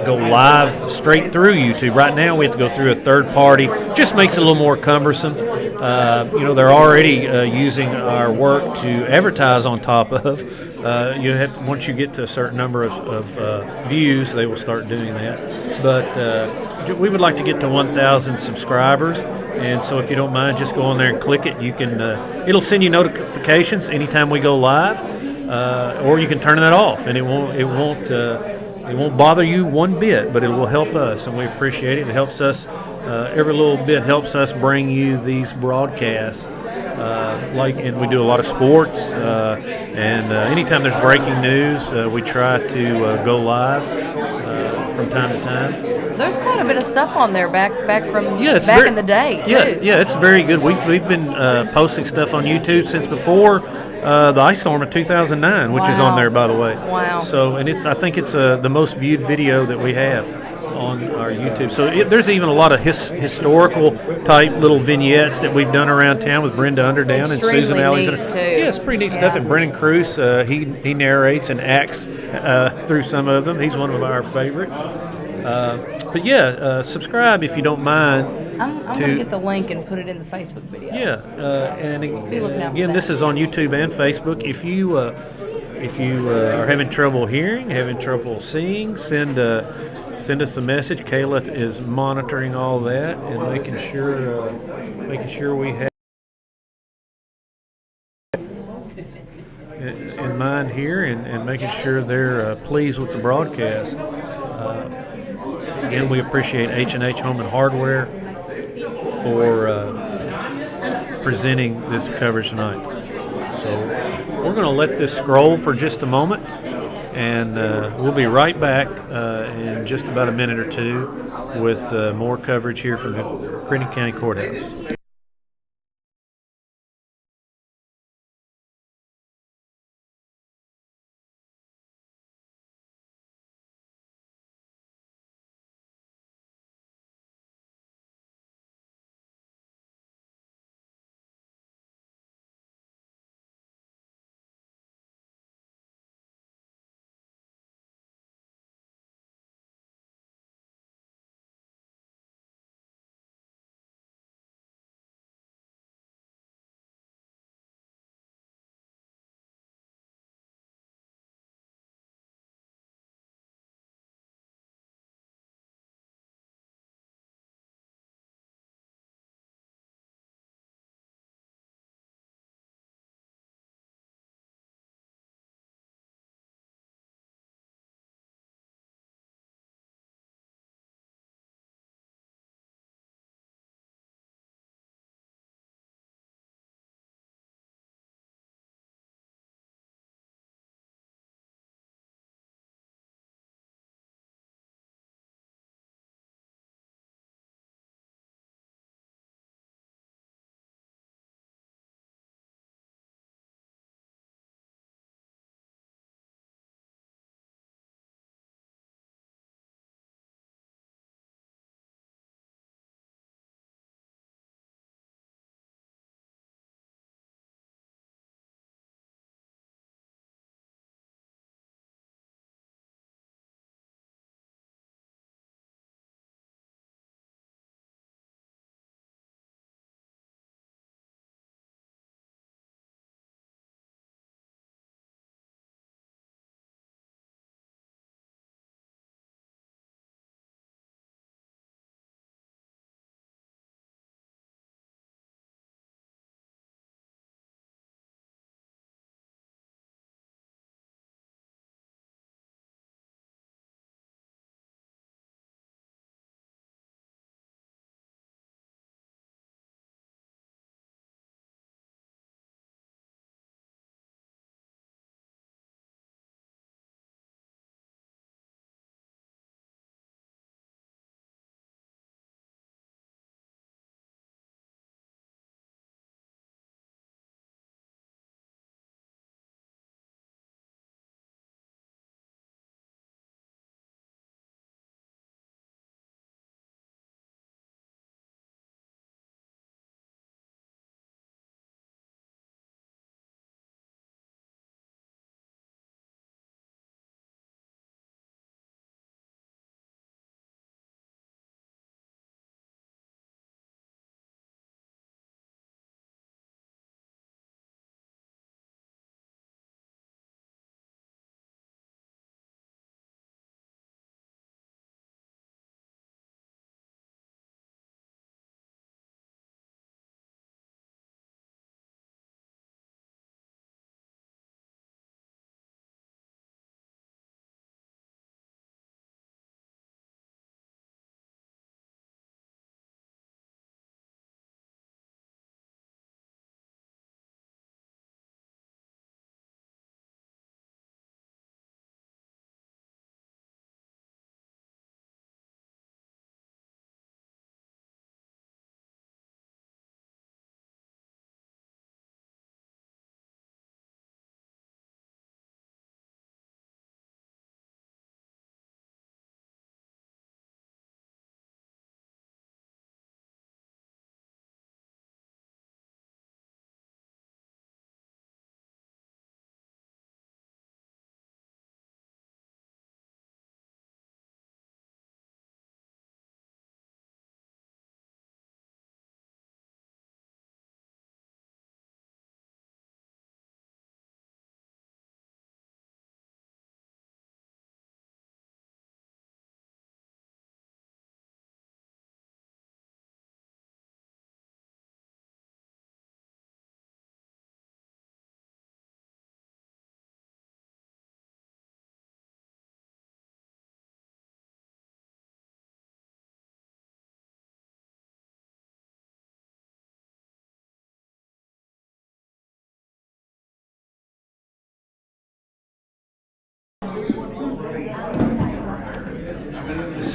go live straight through YouTube. Right now we have to go through a third party. Just makes it a little more cumbersome. They're already using our work to advertise on top of. You have to, once you get to a certain number of views, they will start doing that. But we would like to get to 1,000 subscribers, and so if you don't mind, just go on there and click it. You can it'll send you notifications anytime we go live, or you can turn that off, and it won't bother you one bit, but it will help us, and we appreciate it. It helps us. Every little bit helps us bring you these broadcasts. And we do a lot of sports, and anytime there's breaking news, we try to go live from time to time. There's quite a bit of stuff on there back from Yeah, it's in the day too. Yeah, it's very good. We've been posting stuff on YouTube since before the ice storm of 2009, which is on Wow. there, by the way. Wow. So, and I think it's the most viewed video that we have on our YouTube. So there's even a lot of historical type little vignettes that we've done around town with Brenda Underdown and Extremely Susan Alexander. neat, too. Yeah, it's pretty neat stuff. Yeah. And Brennan Cruz, he narrates and acts through some of them. He's one of our favorites. But yeah, subscribe if you don't mind. I'm going to get the link and put it in the Facebook video. Yeah, and Be looking out for again, that. this is on YouTube and Facebook. If you are having trouble hearing, having trouble seeing, send us a message. Kayla is monitoring all that and making sure we have in mind here and making sure they're pleased with the broadcast. Again, we appreciate H&H Home&Hardware for presenting this coverage tonight. So we're going to let this scroll for just a moment, and we'll be right back in just about a minute or two with more coverage here from the Crittenden County Courthouse.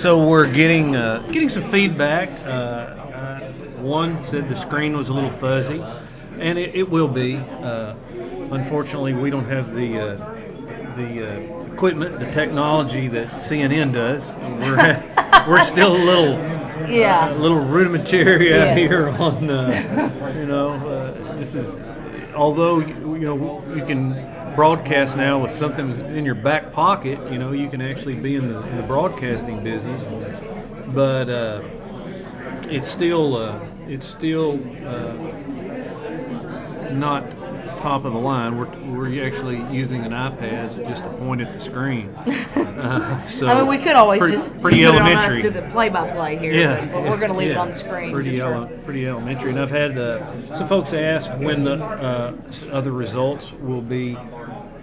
So we're getting some feedback. One said the screen was a little fuzzy, and it will be. Unfortunately, we don't have the equipment, the technology that CNN does. We're still a little rudimentary out here on. This is, although you can broadcast now with something in your back pocket. You can actually be in the broadcasting business, but it's still not top of the line. We're actually using an iPad just to point at the screen. So we could always pretty put it elementary. on us do the play-by-play here, but we're going to leave it on the screen. Pretty elementary. And I've had some folks ask when the other results will be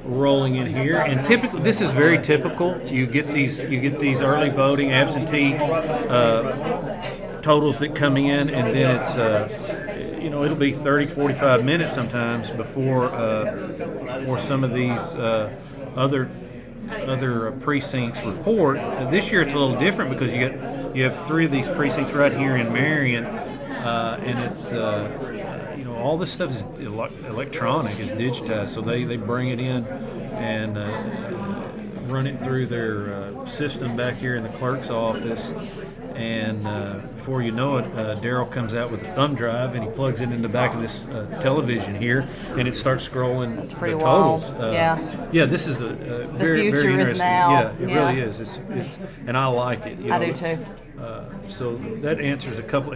rolling in here, and typically this is very typical. You get these early voting absentee totals that come in, and then it's it'll be 30-45 minutes sometimes before some of these other precincts report. This year it's a little different because you have 3 of these precincts right here in Marion, and it's all this stuff is electronic, is digitized, so they bring it in and run it through their system back here in the clerk's office, and before you know it, Daryl comes out with a thumb drive and he plugs it in the back of this television here, and it starts scrolling. That's pretty the totals. wild. Yeah, this is the very, future very is interesting. now. Yeah, it really is. It's and I like it. I do too. So that answers a couple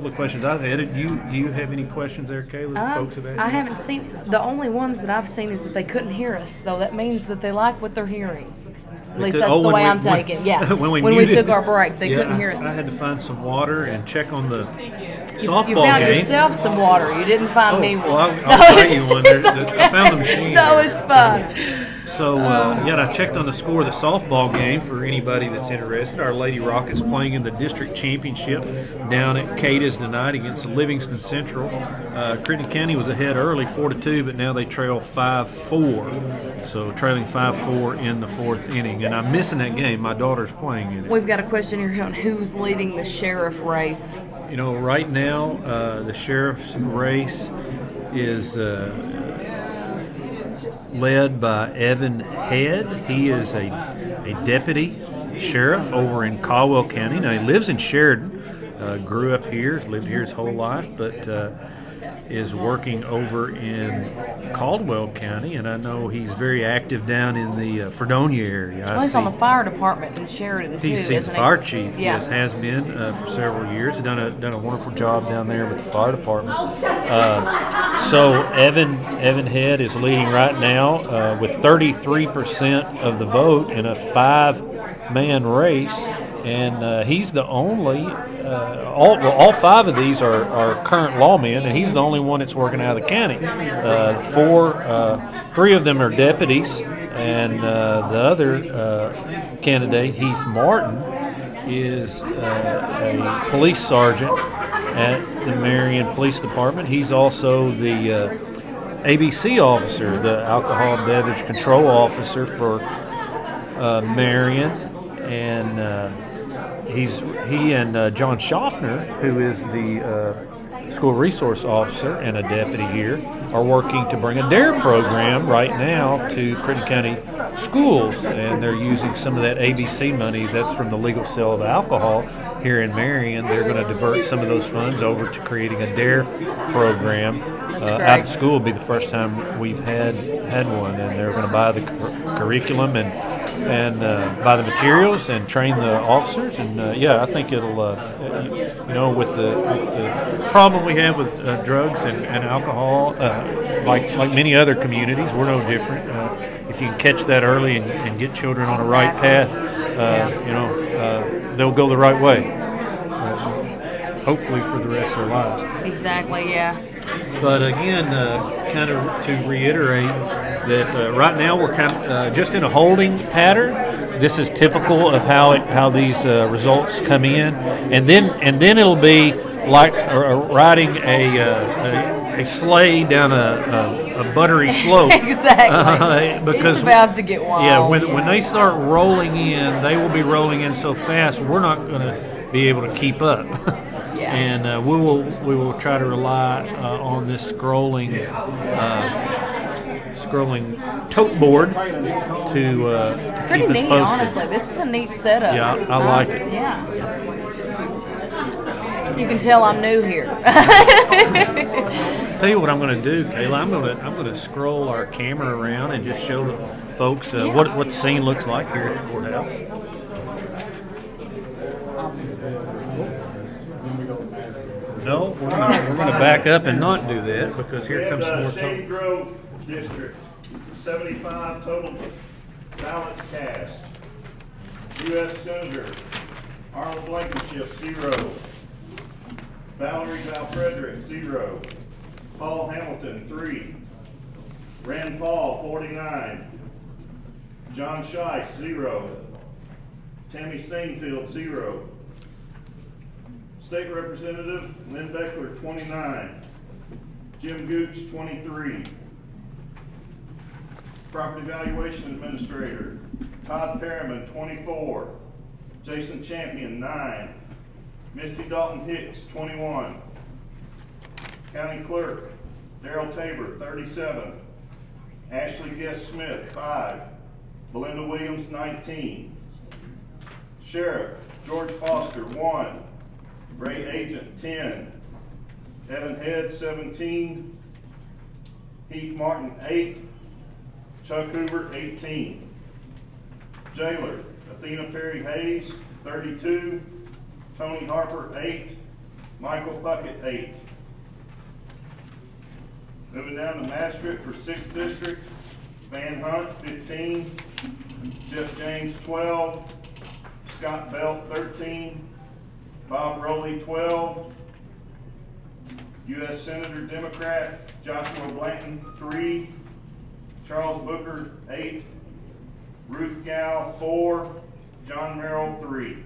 of questions I've had. Do you have any questions there, Kayla, that folks have asked? I haven't seen. The only ones that I've seen is that they couldn't hear us, so that means that they like what they're hearing. At least that's the way I'm taking. Yeah. when we took our break, they couldn't hear us. I had to find some water and check on the softball You found game. yourself some water. You didn't find me one. Well, I'll buy you one. It's I found the machine. No, it's fine. So, I checked on the score of the softball game for anybody that's interested. Our Lady Rockets playing in the district championship down at Cadiz tonight against Livingston Central. Crittenden County was ahead early, 4-2, but now they trail 5-4. So, trailing 5-4 in the 4th inning. And I'm missing that game. My daughter's playing in it. We've got a question here on who's leading the sheriff race. Right now, the sheriff's race is led by Evan Head. He is a deputy sheriff over in Caldwell County. Now, he lives in Sheridan, grew up here, has lived here his whole life, but is working over in Caldwell County, and I know he's very active down in the Fredonia area. Well, he's on the fire department in Sheridan too. He's the fire chief. Yeah. Yes, has been for several years. He's done a wonderful job down there with the fire department. So Evan Head is leading right now with 33% of the vote in a 5-man race, and he's the only. All 5 of these are current lawmen, and he's the only one that's working out of the county. 3 of them are deputies, and the other candidate, Heath Martin, is a police sergeant at the Marion Police Department. He's also the ABC officer, the Alcohol Beverage Control Officer for Marion, and he and John Schaffner, who is the school resource officer and a deputy here, are working to bring a DARE program right now to Crittenden County schools, and they're using some of that ABC money that's from the legal sale of alcohol here in Marion. They're going to divert some of those funds over to creating a DARE program. Out of school will be the first time we've had one, and they're going to buy the curriculum and buy the materials and train the officers, and I think it'll with the problem we have with drugs and alcohol, like many other communities, we're no different. If you can catch that early and get children on the right path, they'll go the right way, hopefully for the rest of their lives. Exactly, yeah. But again, kind of to reiterate that right now we're kind of just in a holding pattern. This is typical of how these results come in, and then it'll be like riding a a sleigh down a buttery slope. Exactly. Because it's about to get wild. Yeah, when they start rolling in, they will be rolling in so fast we're not going to be able to keep up. Yeah. And we will try to rely on this scrolling tote board to Pretty keep us neat, posted. honestly. This is a neat setup. Yeah, I like it. Yeah. You can tell I'm new here. Tell you what I'm going to do, Kayla. I'm going to scroll our camera around and just show the folks what the scene looks like here at the courthouse. No, we're gonna back up and not do that because here comes some more Shady talk. Grove District, 75 total ballots cast. U.S. Senator Arnold Blankenship, 0. Valerie Valfrederick, 0. Paul Hamilton, 3. Rand Paul, 49. John Scheiss, 0. Tammy Stainfield, 0. State Representative Lynn Beckler, 29. Jim Gooch, 23. Property Valuation Administrator Todd Perriman, 24. Jason Champion, 9. Misty Dalton Hicks, 21. County Clerk Darrell Tabor, 37. Ashley Guest Smith, 5. Belinda Williams, 19. Sheriff George Foster, 1. Ray Agent, 10. Evan Head, 17. Heath Martin, 8. Chuck Hoover, 18. Jailer Athena Perry Hayes, 32. Tony Harper, 8. Michael Puckett, 8. Moving down to Magistrate for 6th District, Van Hunt, 15. Jeff James, 12. Scott Belt, 13. Bob Rowley, 12. U.S. Senator Democrat Joshua Blanton, 3. Charles Booker, 8. Ruth Gow, 4. John Merrill, 3.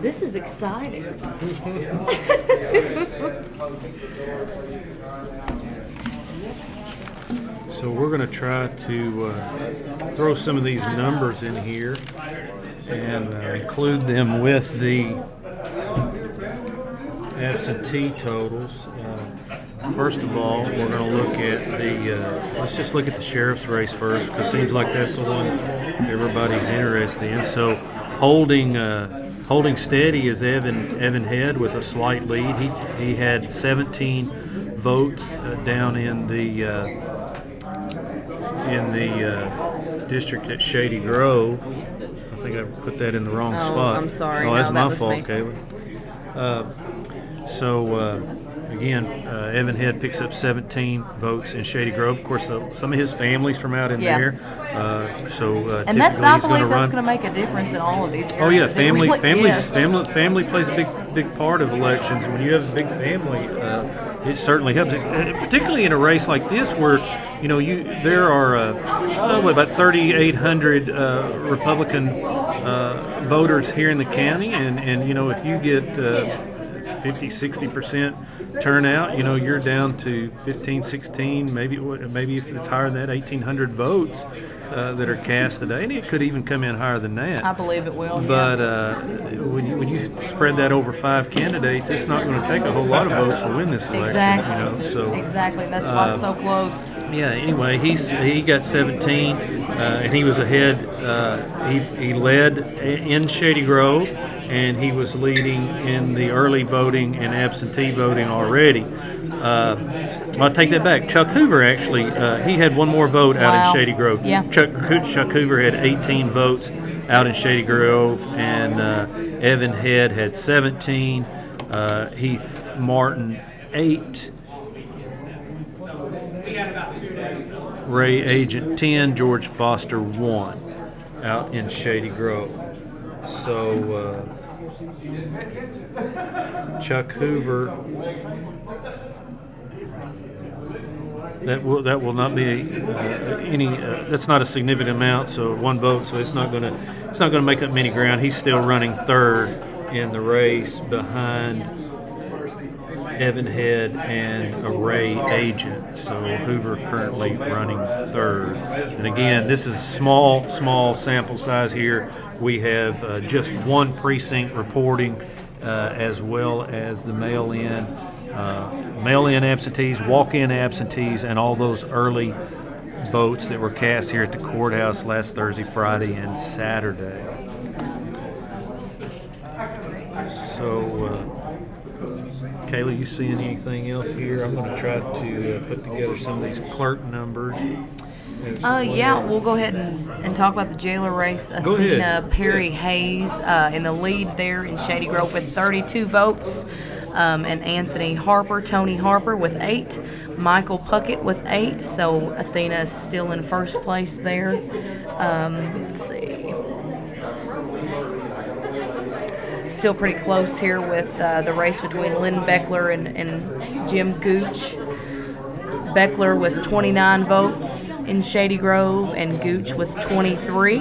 This is exciting. So we're going to try to throw some of these numbers in here and include them with the absentee totals. First of all, we're going to look at let's just look at the sheriff's race first because it seems like that's the one everybody's interested in. So holding steady is Evan Head with a slight lead. He had 17 votes down in the district at Shady Grove. I think I put that in the wrong spot. I'm sorry. Oh, that's No, my that was fault, me. Caleb. Again, Evan Head picks up 17 votes in Shady Grove. Of course, some of his family's from out in Yeah. there, And that, typically I he's going to believe that's run. going to make a difference in all of these areas. Oh yeah, It really is. family plays a big part of elections. When you have a big family, it certainly helps. Particularly in a race like this, where there are about 3,800 Republican voters here in the county, and if you get 50-60% turnout, you're down to 15, 16, maybe if it's higher than that, 1,800 votes that are cast today, and it could even come in higher than that. I believe it will. But when you spread that over 5 candidates, it's not going to take a whole lot of votes to win this election. Exactly. So Exactly. That's why it's so close. yeah. Anyway, he got 17, and he was ahead. He led in Shady Grove, and he was leading in the early voting and absentee voting already. I'll take that back. Chuck Hoover actually, he had one more vote out Wow. in Shady Grove. Yeah. Chuck Hoover had 18 votes out in Shady Grove, and Evan Head had 17, Heath Martin 8, We had about 2 days. Ray Agent 10, George Foster 1 out in Shady Grove. So Chuck Hoover, that will not be any. That's not a significant amount. So 1 vote. So it's not going to make up many ground. He's still running third in the race behind Evan Head and a Ray Agent. So Hoover currently running third. And again, this is small sample size here. We have just 1 precinct reporting, as well as the mail-in absentees, walk-in absentees, and all those early votes that were cast here at the courthouse last Thursday, Friday, and Saturday. So, Kayla, you seeing anything else here? I'm going to try to put together some of these clerk numbers. Yeah, we'll go ahead and talk about the jailer race. Go Athena ahead. Perry Hayes in the lead there in Shady Grove with 32 votes. And Anthony Harper, Tony Harper with 8. Michael Puckett with 8. So Athena is still in first place there. Let's see. Still pretty close here with the race between Lynn Beckler and Jim Gooch. Beckler with 29 votes in Shady Grove and Gooch with 23.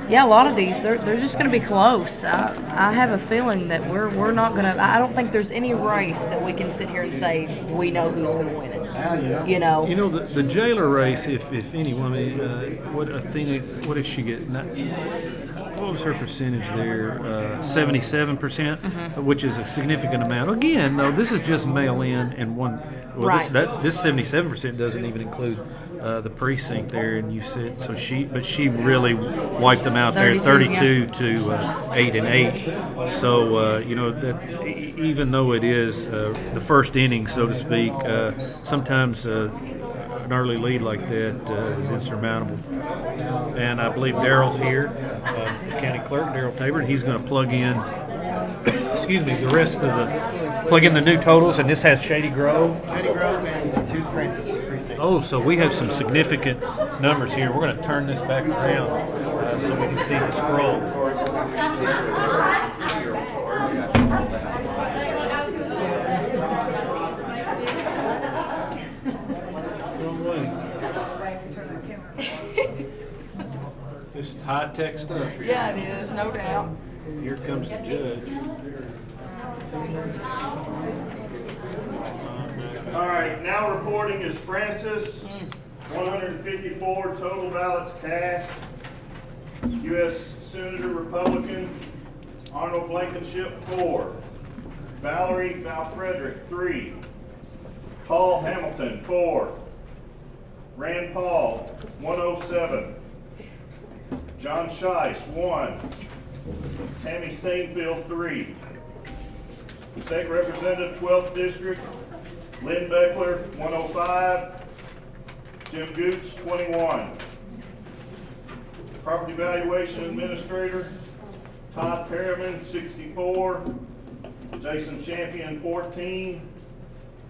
Yeah, a lot of these, they're just going to be close. I have a feeling that we're not going to, I don't think there's any race that we can sit here and say we know who's going to win it. You know, the jailer race, if anyone, what Athena, what did she get? What was her percentage there? 77%, which is a significant amount. Again, though, this is just mail-in and one. Well, right. This 77% doesn't even include the precinct there, and you said so. She really wiped them out there, 32 to 8 and 8. So that even though it is the first inning, so to speak, sometimes an early lead like that is insurmountable. And I believe Daryl's here, the county clerk, Daryl Tabor, and he's going to plug in. The rest of plug in the new totals, and this has Shady Grove. Shady Grove and the 2 Francis precincts. Oh, so we have some significant numbers here. We're going to turn this back around so we can see the scroll. This is high-tech stuff. yeah, it is, no doubt. Here comes the judge. All right, now reporting is Francis, 154 total ballots cast. U.S. Senator Republican, Arnold Blankenship, 4. Valerie Valfrederick, 3. Paul Hamilton, 4. Rand Paul, 107. John Scheiss, 1. Tammy Stainfield, 3. State Representative, 12th District, Lynn Beckler, 105. Jim Gooch, 21. Property Valuation Administrator, Todd Perriman, 64. Jason Champion, 14.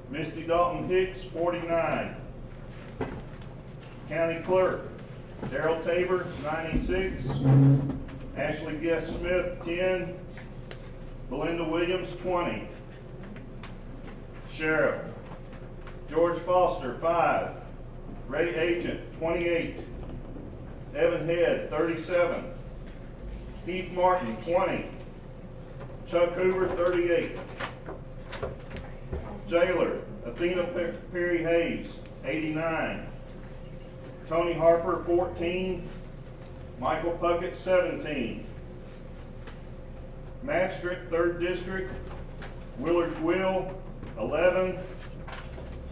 Misty Dalton Hicks, 49. County Clerk, Daryl Tabor, 96. Ashley Guest Smith, 10. Belinda Williams, 20. Sheriff, George Foster, 5. Ray Agent, 28. Evan Head, 37. Heath Martin, 20. Chuck Hoover, 38. Jailer, Athena Perry Hayes, 89. Tony Harper, 14. Michael Puckett, 17. Magistrate, 3rd District, Willard Quill, 11.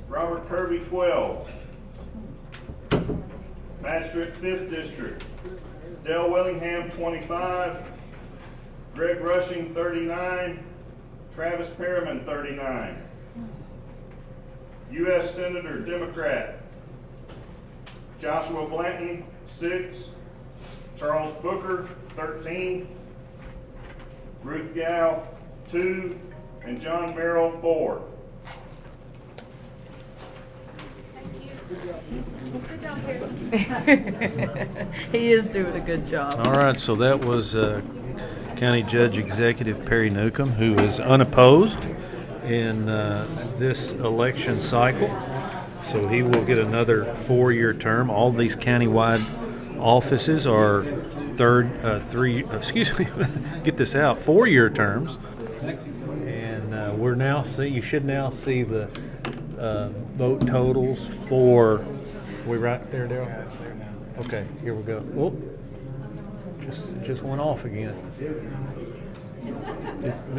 Robert Kirby, 12. Magistrate, 5th District, Dale Willingham, 25. Greg Rushing, 39. Travis Perriman, 39. U.S. Senator Democrat Joshua Blanton, 6. Charles Booker, 13. Ruth Gow, 2. And John Merrill, 4. He is doing a good job. All right, so that was County Judge Executive Perry Newcomb, who is unopposed in this election cycle. So he will get another 4-year term. All these countywide offices are get this out, 4-year terms. And we're now you should now see the vote totals for. We right there, Daryl? Yeah, it's there now. Okay, here we go. Whoop. Just went off again.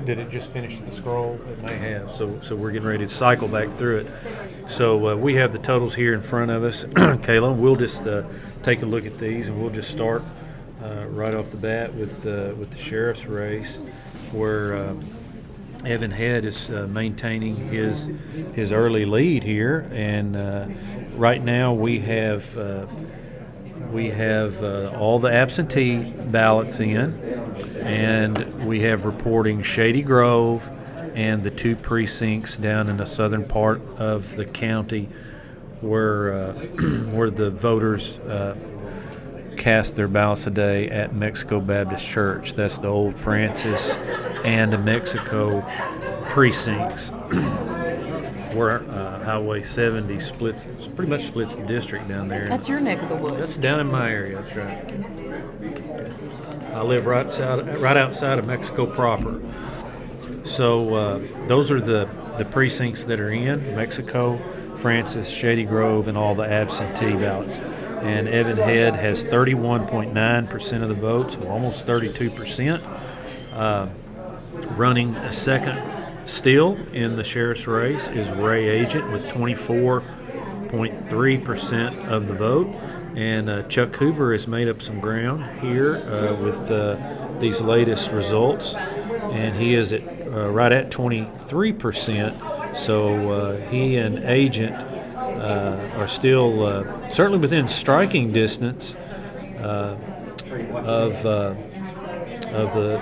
Did it just finish the scroll? It may have. So we're getting ready to cycle back through it. So we have the totals here in front of us, Kayla. We'll just take a look at these, and we'll just start right off the bat with the sheriff's race, where Evan Head is maintaining his early lead here, and right now we have all the absentee ballots in, and we have reporting Shady Grove and the 2 precincts down in the southern part of the county where the voters cast their ballots today at Mexico Baptist Church. That's the Old Francis and the Mexico precincts, where Highway 70 pretty much splits the district down there. That's your neck of the woods. That's down in my area. That's right. I live right outside of Mexico proper. So those are the precincts that are in Mexico, Francis, Shady Grove, and all the absentee ballots. And Evan Head has 31.9% of the votes, so almost 32%. Running a second still in the sheriff's race is Ray Agent with 24.3% of the vote. And Chuck Hoover has made up some ground here with these latest results. And he is right at 23%. So he and Agent are still certainly within striking distance of the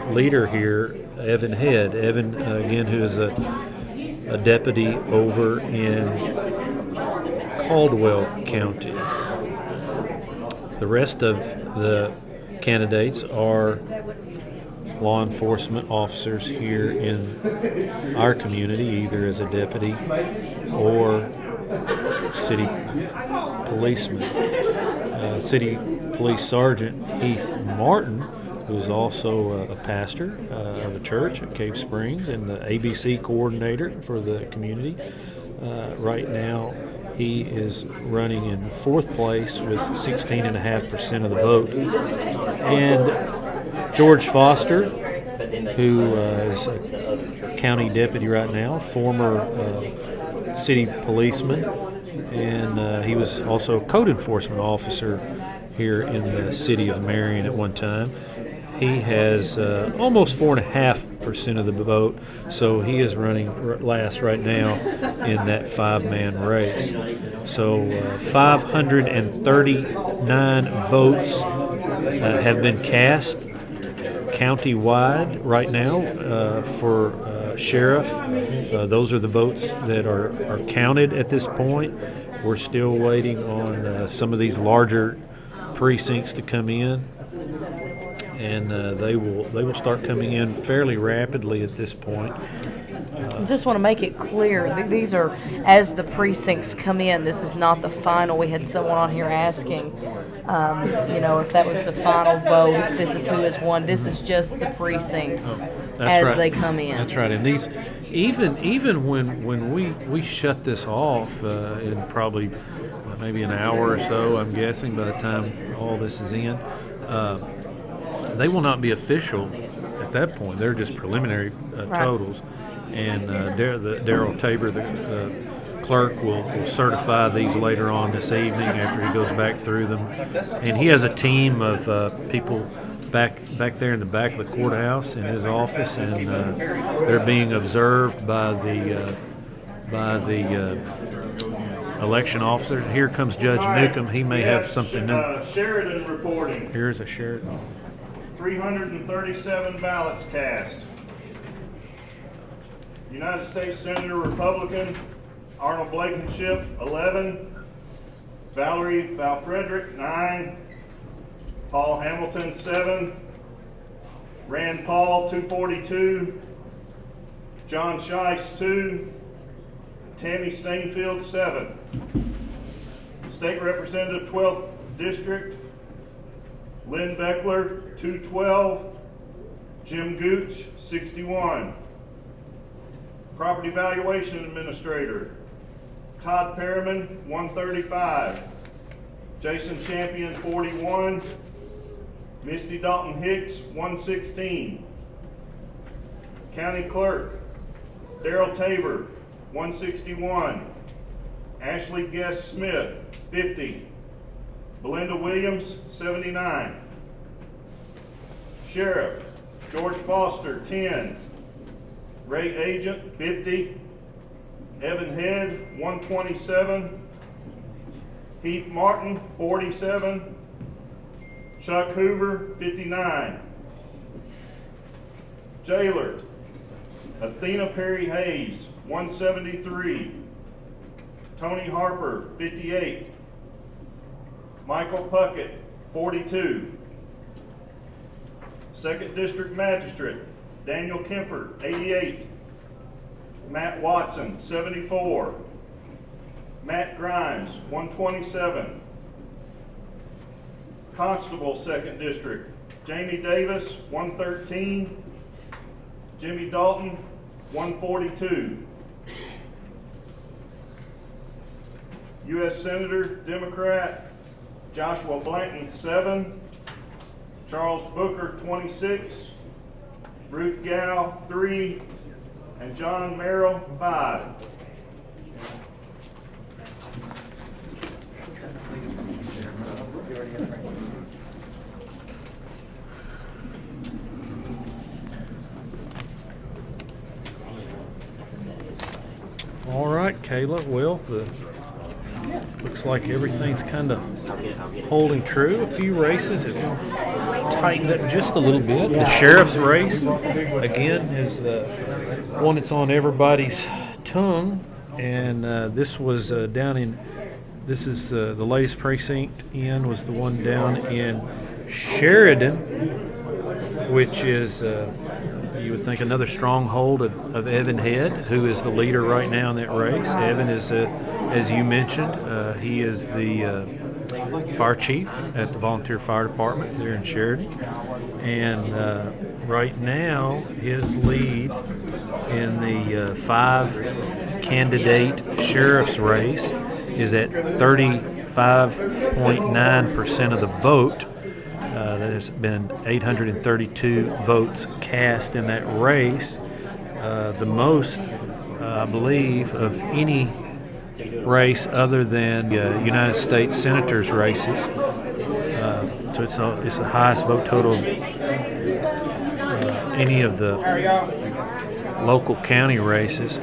leader here, Evan Head. Evan, again, who is a deputy over in Caldwell County. The rest of the candidates are law enforcement officers here in our community, either as a deputy or city policeman. City Police Sergeant Heath Martin, who is also a pastor of a church at Cave Springs and the ABC coordinator for the community. Right now, he is running in 4th place with 16.5% of the vote. And George Foster, who is a county deputy right now, former city policeman, and he was also a code enforcement officer here in the city of Marion at one time. He has almost 4.5% of the vote, so he is running last right now in that 5-man race. So 539 votes have been cast countywide right now for sheriff. Those are the votes that are counted at this point. We're still waiting on some of these larger precincts to come in, and they will start coming in fairly rapidly at this point. I just want to make it clear, these are as the precincts come in. This is not the final. We had someone on here asking, if that was the final vote, if this is who has won. This is just the precincts as right. they come in. That's right. And these, even when we shut this off in probably maybe an hour or so, I'm guessing, by the time all this is in, they will not be official at that point. They're just preliminary totals. And Daryl Tabor, the clerk, will certify these later on this evening after he goes back through them. And he has a team of people back there in the back of the courthouse in his office, and they're being observed by the election officers. Here comes Judge All right, Newcomb. He may we have something new. Sheridan reporting. Here's a Sheridan. 337 ballots cast. United States Senator Republican Arnold Blankenship, 11. Valerie Valfrederick, 9. Paul Hamilton, 7. Rand Paul, 242. John Shice, 2. Tammy Stainfield, 7. State Representative, 12th District, Lynn Beckler, 212. Jim Gooch, 61. Property Valuation Administrator, Todd Perriman, 135. Jason Champion, 41. Misty Dalton Hicks, 116. County Clerk, Daryl Tabor, 161. Ashley Guest Smith, 50. Belinda Williams, 79. Sheriff, George Foster, 10. Ray Agent, 50. Evan Head, 127. Heath Martin, 47. Chuck Hoover, 59. Jailer, Athena Perry Hayes, 173. Tony Harper, 58. Michael Puckett, 42. Second District Magistrate, Daniel Kemper, 88. Matt Watson, 74. Matt Grimes, 127. Constable, 2nd District, Jamie Davis, 113. Jimmy Dalton, 142. U.S. Senator, Democrat, Joshua Blanton, 7. Charles Booker, 26. Ruth Gow, 3. And John Merrill, 5. All right, Kayla. Well, looks like everything's kind of holding true. A few races have tightened up just a little bit. The sheriff's race, again, is one that's on everybody's tongue. And this was this is the latest precinct in, was the one down in Sheridan, which is, you would think, another stronghold of Evan Head, who is the leader right now in that race. Evan is, as you mentioned, he is the fire chief at the volunteer fire department there in Sheridan. And right now, his lead in the 5-candidate sheriff's race is at 35.9% of the vote. There's been 832 votes cast in that race, the most, I believe, of any race other than United States senators' races. So it's the highest vote total of any of the local county races.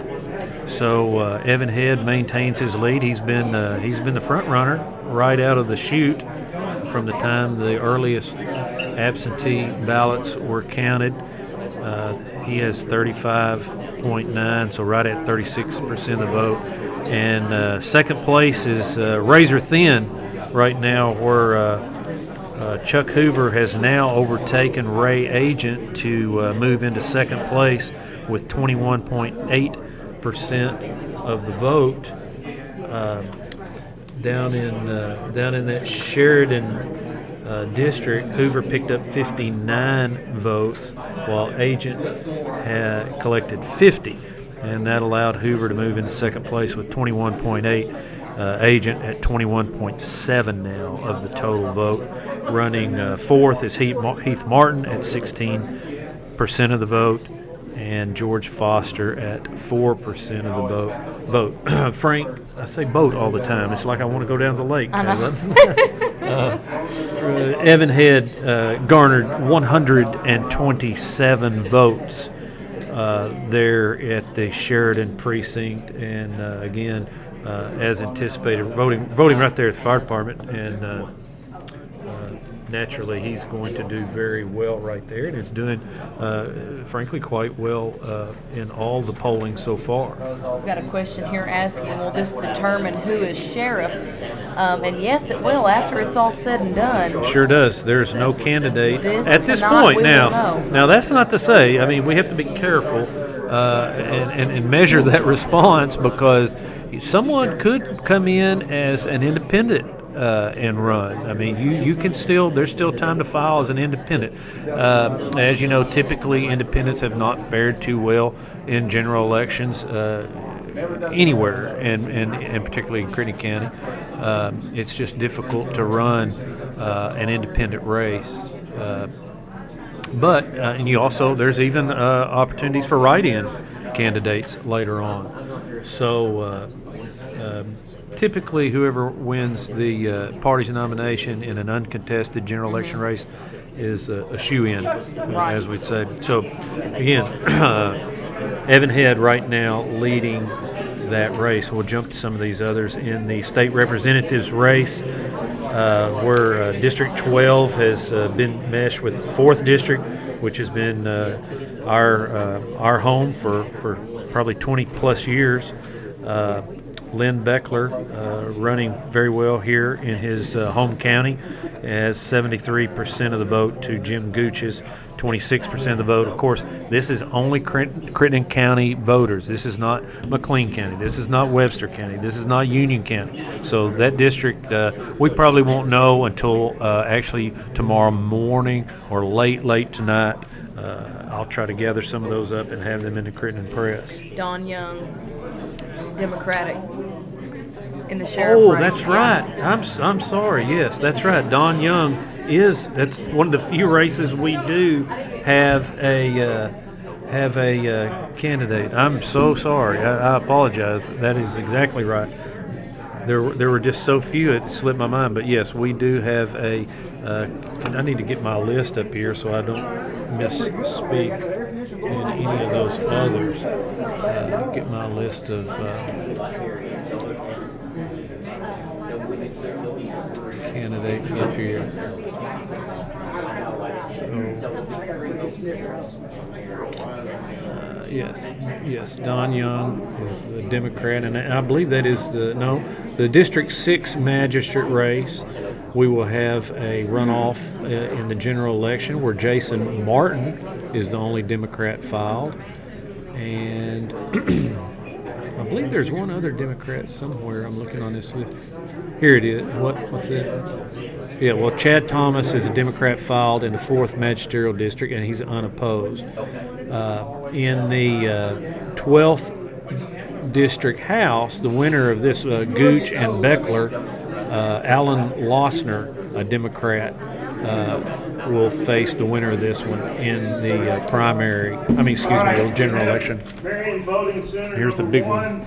So Evan Head maintains his lead. He's been the front runner right out of the chute from the time the earliest absentee ballots were counted. He has 35.9, so right at 36% of the vote. And second place is razor thin right now, where Chuck Hoover has now overtaken Ray Agent to move into second place with 21.8% of the vote. Down in that Sheridan district, Hoover picked up 59 votes, while Agent had collected 50, and that allowed Hoover to move into second place with 21.8. Agent at 21.7 now of the total vote. Running fourth is Heath Martin at 16% of the vote, and George Foster at 4% of the vote. Frank, I say boat all the time. It's like I want to go down to the lake. I know. Evan Head garnered 127 votes there at the Sheridan precinct, and again, as anticipated, voting right there at the fire department, and naturally he's going to do very well right there, and is doing, frankly, quite well in all the polling so far. I've got a question here asking, will this determine who is sheriff? And yes, it will after it's all said and done. Sure does. There's no candidate at this tonight point. we will Now, know. now that's not to say. I mean, we have to be careful and measure that response, because someone could come in as an independent and run. I mean, you can still, there's still time to file as an independent. As you know, typically independents have not fared too well in general elections anywhere, and particularly in Crittenden County. It's just difficult to run an independent race. But and you also, there's even opportunities for write-in candidates later on. So typically, whoever wins the party's nomination in an uncontested general election race is a shoe-in, as we'd say. So again, Evan Head right now leading that race. We'll jump to some of these others in the state representatives race, where District 12 has been meshed with 4th District, which has been our home for probably 20 plus years. Lynn Beckler running very well here in his home county, has 73% of the vote to Jim Gooch's 26% of the vote. Of course, this is only Crittenden County voters. This is not McLean County. This is not Webster County. This is not Union County. So that district, we probably won't know until actually tomorrow morning or late tonight. I'll try to gather some of those up and have them in the Crittenden Press. Don Young, Democratic, in the sheriff race. Oh, that's right. I'm sorry. Yes, that's right. Don Young that's one of the few races we do have a candidate. I'm so sorry. I apologize. That is exactly right. There were just so few it slipped my mind. But yes, we do have a. I need to get my list up here so I don't misspeak in any of those others. Get my list of candidates up here. Yes, Don Young is a Democrat, and I believe that is the District 6 magistrate race. We will have a runoff in the general election where Jason Martin is the only Democrat filed, and I believe there's one other Democrat somewhere. I'm looking on this list. Here it is. What's it? Yeah, well, Chad Thomas is a Democrat filed in the 4th Magisterial District, and he's unopposed. In the 12th District House, the winner of this, Gooch and Beckler, Alan Lossner, a Democrat, will face the winner of this one in the the general election. Marion Voting Center. Here's the big one.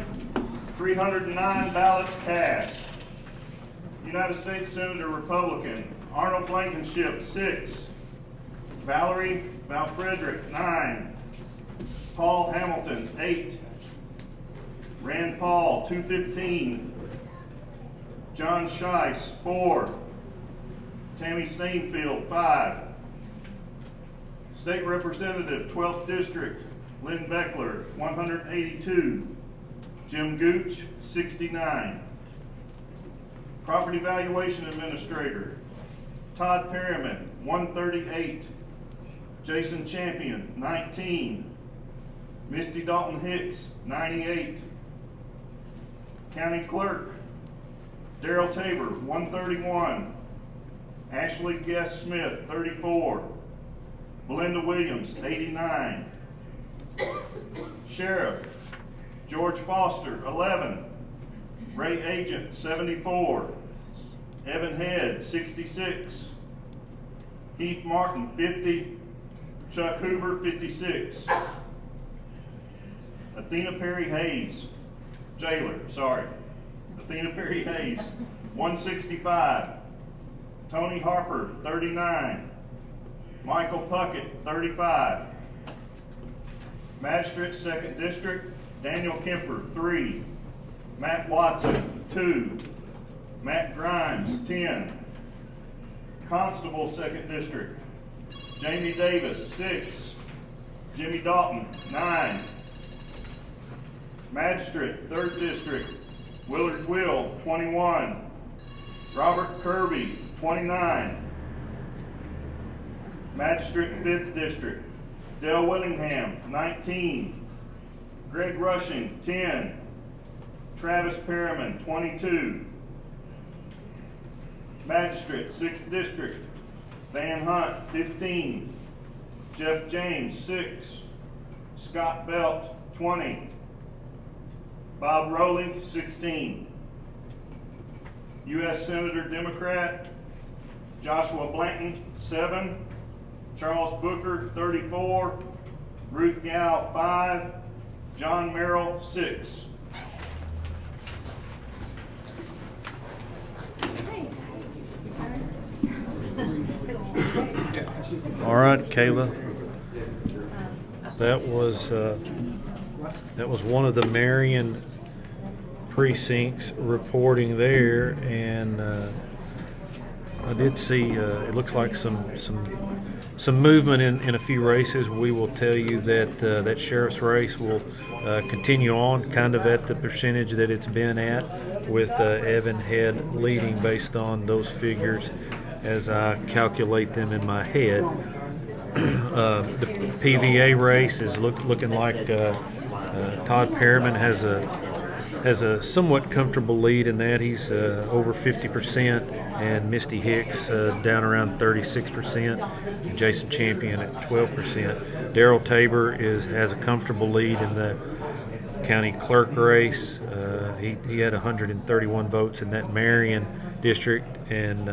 309 ballots cast. United States Senator Republican Arnold Blankenship 6, Valerie Valfrederick 9, Paul Hamilton 8, Rand Paul 215, John Scheiss 4, Tammy Stainfield 5, State Representative 12th District Lynn Beckler 182, Jim Gooch 69. Property Valuation Administrator Todd Perryman 138, Jason Champion 19, Misty Dalton Hicks 98, County Clerk Daryl Tabor 131, Ashley Guest Smith 34, Belinda Williams 89, Sheriff George Foster 11, Ray Agent 74, Evan Head 66, Heath Martin 50, Chuck Hoover 56, Athena Perry Hayes, Athena Perry Hayes 165, Tony Harper 39, Michael Puckett 35, Magistrate, 2nd District, Daniel Kemper, 3. Matt Watson, 2. Matt Grimes, 10. Constable, 2nd District, Jamie Davis, 6. Jimmy Dalton, 9. Magistrate, 3rd District, Willard Will, 21. Robert Kirby, 29. Magistrate, 5th District, Dale Willingham, 19. Greg Rushing, 10. Travis Perriman, 22. Magistrate, 6th District, Van Hunt, 15. Jeff James, 6. Scott Belt, 20. Bob Rowley, 16. U.S. Senator Democrat, Joshua Blanton, 7. Charles Booker, 34. Ruth Gow, 5. John Merrill, 6. All right, Kayla. That was one of the Marion precincts reporting there, and I did see. It looks like some movement in a few races. We will tell you that that sheriff's race will continue on, kind of at the percentage that it's been at, with Evan Head leading based on those figures as I calculate them in my head. The PVA race is looking like Todd Perriman has a somewhat comfortable lead in that. He's over 50%, and Misty Hicks down around 36%, and Jason Champion at 12%. Darrell Tabor has a comfortable lead in the county clerk race. He had 131 votes in that Marion district, and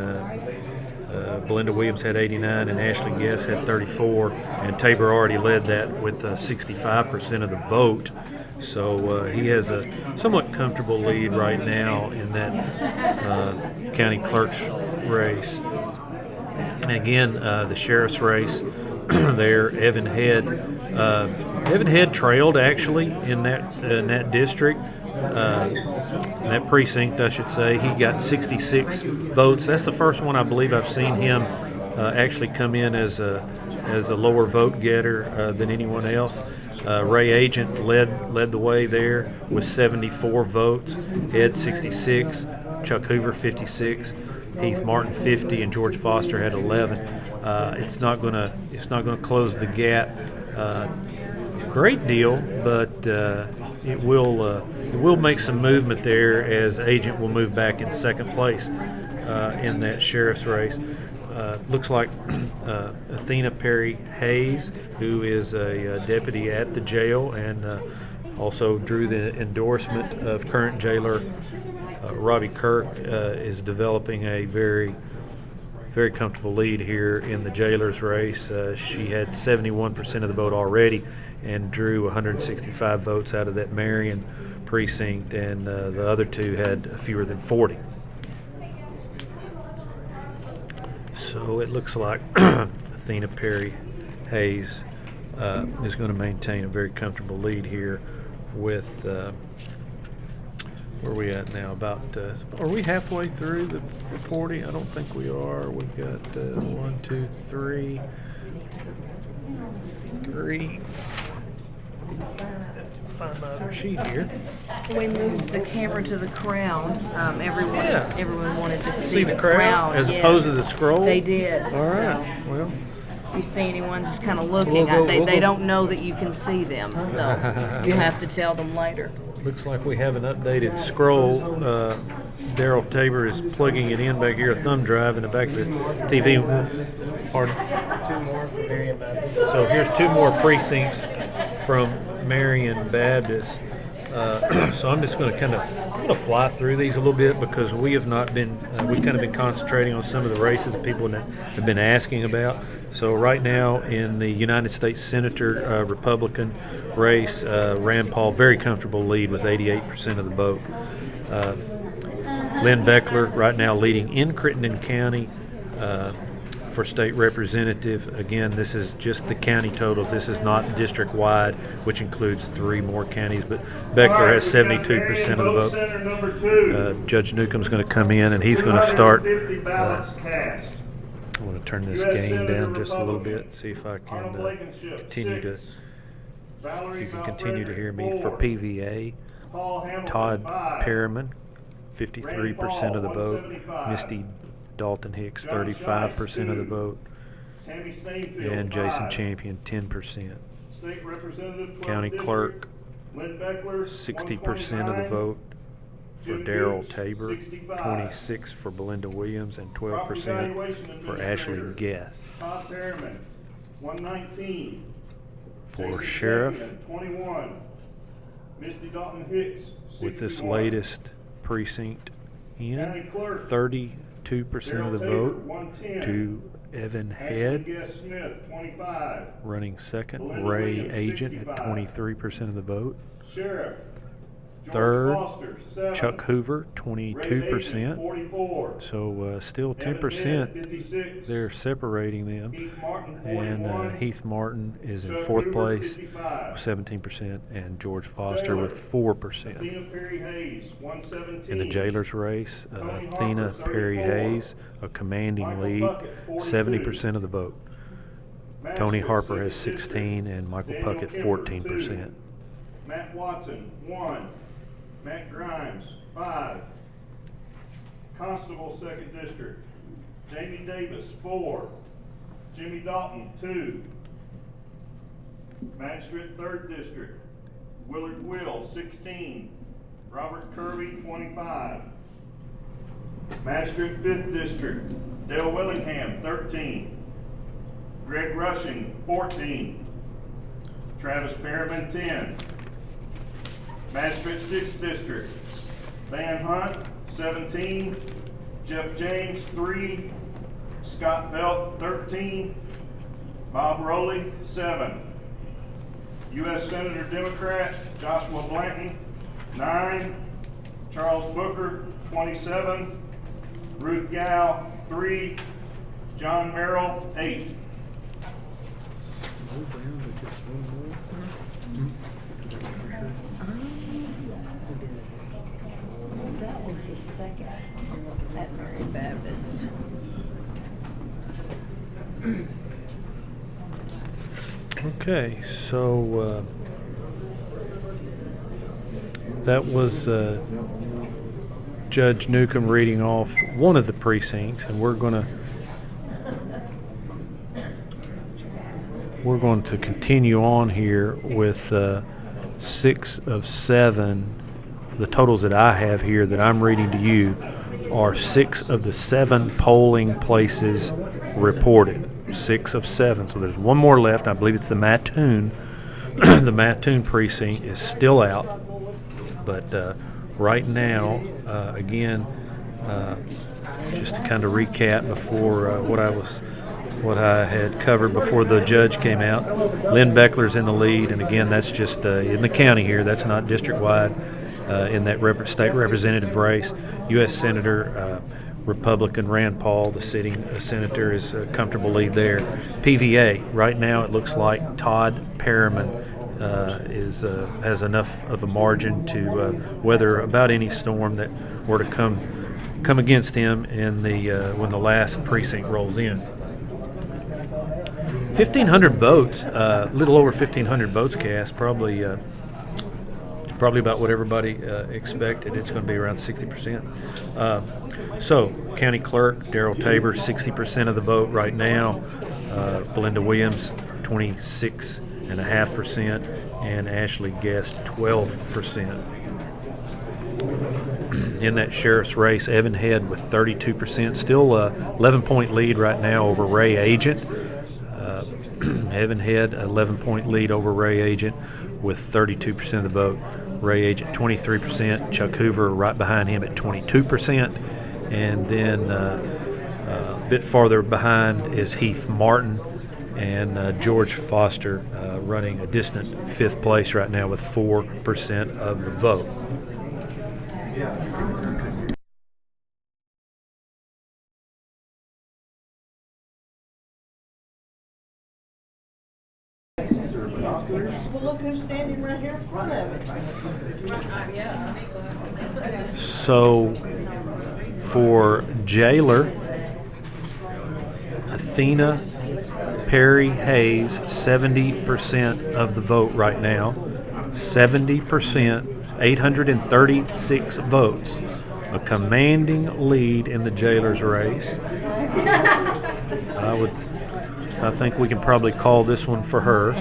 Belinda Williams had 89, and Ashley Guess had 34, and Tabor already led that with 65% of the vote. So he has a somewhat comfortable lead right now in that county clerk's race. And again, the sheriff's race there, Evan Head trailed actually in that district. In that precinct, I should say. He got 66 votes. That's the first one I believe I've seen him actually come in as a lower vote getter than anyone else. Ray Agent led the way there with 74 votes. Ed 66, Chuck Hoover 56, Heath Martin 50, and George Foster had 11. It's not gonna close the gap great deal, but it will make some movement there as Agent will move back in second place in that sheriff's race. Looks like Athena Perry Hayes, who is a deputy at the jail and also drew the endorsement of current jailer Robbie Kirk, is developing a very comfortable lead here in the jailer's race. She had 71% of the vote already and drew 165 votes out of that Marion precinct, and the other two had fewer than 40. So it looks like Athena Perry Hayes is going to maintain a very comfortable lead here with where are we at now? About are we halfway through the reporting? I don't think we are. We've got 1, 2, 3. Find my other sheet here. We moved the camera to the crown. Everyone wanted to see the crown as opposed to the scroll. They did. All right. So, Well, if you see anyone just kind of looking, they don't know that you can see them, so you have to tell them later. looks like we have an updated scroll. Darrell Tabor is plugging it in back here, a thumb drive in the back of the TV. Pardon? 2 more for Marion Baptist. So here's 2 more precincts from Marion Baptist. So I'm just going to kind of fly through these a little bit because we have not been, we've kind of been concentrating on some of the races that people have been asking about. So right now in the United States Senator Republican race, Rand Paul, very comfortable lead with 88% of the vote. Lynn Beckler right now leading in Crittenden County for state representative. Again, this is just the county totals. This is not district-wide, which includes 3 more counties. But Beckler has 72% of the vote. Center number 2. Judge Newcomb's going to come in, and he's going to start. 250 ballots cast. I want to turn this US gain Senator down just a little Republican. bit, see if I can Arnold Blankenship, continue to. 6. If Valerie you can continue to hear me. For 4. PVA, Paul Hamilton, Todd 5. Perriman, 53% of the vote. 175. Misty Dalton Hicks, John 35% of the Shives, 2. vote. Tammy Stainfield, And Jason 5. Champion, 10%. State Representative, 12th County District, Clerk, Lynn Beckler, 60% of the 129. vote. For Jim Darrell Gooch, Tabor, 65. 26 for Belinda Williams, and 12% for Ashley Guess. Todd Perriman, 119. For Jason sheriff, Champion, 21. Misty Dalton Hicks, 61. with this latest precinct County in, Clerk, 32% of the Darrell Tabor, vote 110. to Evan Ashley Head, Guest Smith, 25. running second. Belinda Ray Williams, Agent at 65. 23% of the vote. Sheriff, George Third, Foster, 7. Chuck Hoover, Ray Agent, 22%. 44. So still Evan 10%. Head, 56. They're separating them. Heath Martin, And 41. Heath Martin is in Chuck 4th Hoover, place 55. with 17%, and George Foster Jailer, with 4%. Athena Perry Hayes, 117. In the jailer's race, Tony Athena Harper, Perry 34. Hayes, a commanding Michael lead, Puckett, 42. 70% of the vote. Tony Magistrate, Harper has 2nd 16, District. and Michael Daniel Puckett Kimber, 14%. 2. Matt Watson, 1. Matt Grimes, 5. Constable, 2nd District. Jamie Davis, 4. Jimmy Dalton, 2. Magistrate, 3rd District. Willard Will, 16. Robert Kirby, 25. Magistrate, 5th District. Dale Willingham, 13. Greg Rushing, 14. Travis Perriman, 10. Magistrate, 6th District. Van Hunt, 17. Jeff James, 3. Scott Belt, 13. Bob Rowley, 7. U.S. Senator Democrat Joshua Blanton, 9. Charles Booker, 27. Ruth Gow, 3. John Merrill, 8. That was the second at Marion Baptist. Okay, so that was Judge Newcomb reading off one of the precincts, and we're going to continue on here with 6 of 7. The totals that I have here that I'm reading to you are 6 of the 7 polling places reported. 6 of 7. So there's one more left. I believe it's the Mattoon. The Mattoon precinct is still out. But right now, again, just to kind of recap before what I had covered before the judge came out. Lynn Beckler's in the lead, and again, that's just in the county here. That's not district-wide in that state representative race. U.S. Senator Republican Rand Paul, the sitting senator, is a comfortable lead there. PVA, right now it looks like Todd Perriman has enough of a margin to weather about any storm that were to come against him in the when the last precinct rolls in. 1,500 votes, a little over 1,500 votes cast, probably about what everybody expected. It's going to be around 60%. So, County Clerk Darrell Tabor, 60% of the vote right now. Belinda Williams, 26.5%, and Ashley Guest, 12%. In that sheriff's race, Evan Head with 32%, still 11-point lead right now over Ray Agent. Evan Head, 11-point lead over Ray Agent with 32% of the vote. Ray Agent, 23%. Chuck Hoover right behind him at 22%. And then a bit farther behind is Heath Martin and George Foster running a distant 5th place right now with 4% of the vote. Well, look who's standing right here in front of it. So for jailer, Athena Perry Hayes, 70% of the vote right now. 70%, 836 votes. A commanding lead in the jailer's race. I think we can probably call this one for her.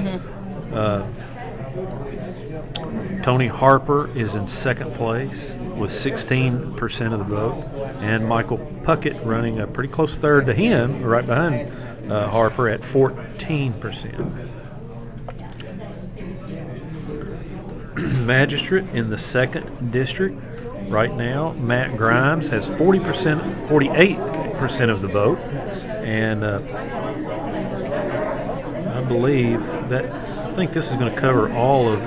Tony Harper is in second place with 16% of the vote, and Michael Puckett running a pretty close third to him, right behind Harper at 14%. Magistrate in the second district right now, Matt Grimes has 48% of the vote, and I think this is going to cover all of.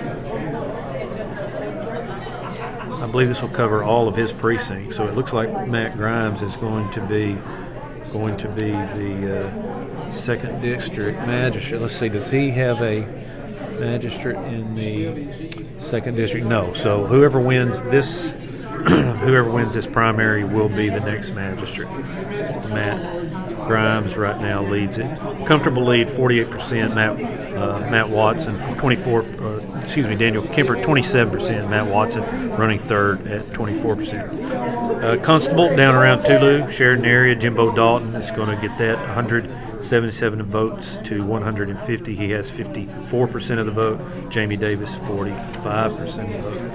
I believe this will cover all of his precincts. So it looks like Matt Grimes is going to be the second district magistrate. Let's see, does he have a magistrate in the second district? No. So whoever wins this primary will be the next magistrate. Matt Grimes right now leads it. Comfortable lead, 48%. Matt Watson, Daniel Kemper, 27%. Matt Watson running third at 24%. Constable down around Tulu, Sheridan area, Jimbo Dalton is going to get that 177 votes to 150. He has 54% of the vote. Jamie Davis, 45% of the vote.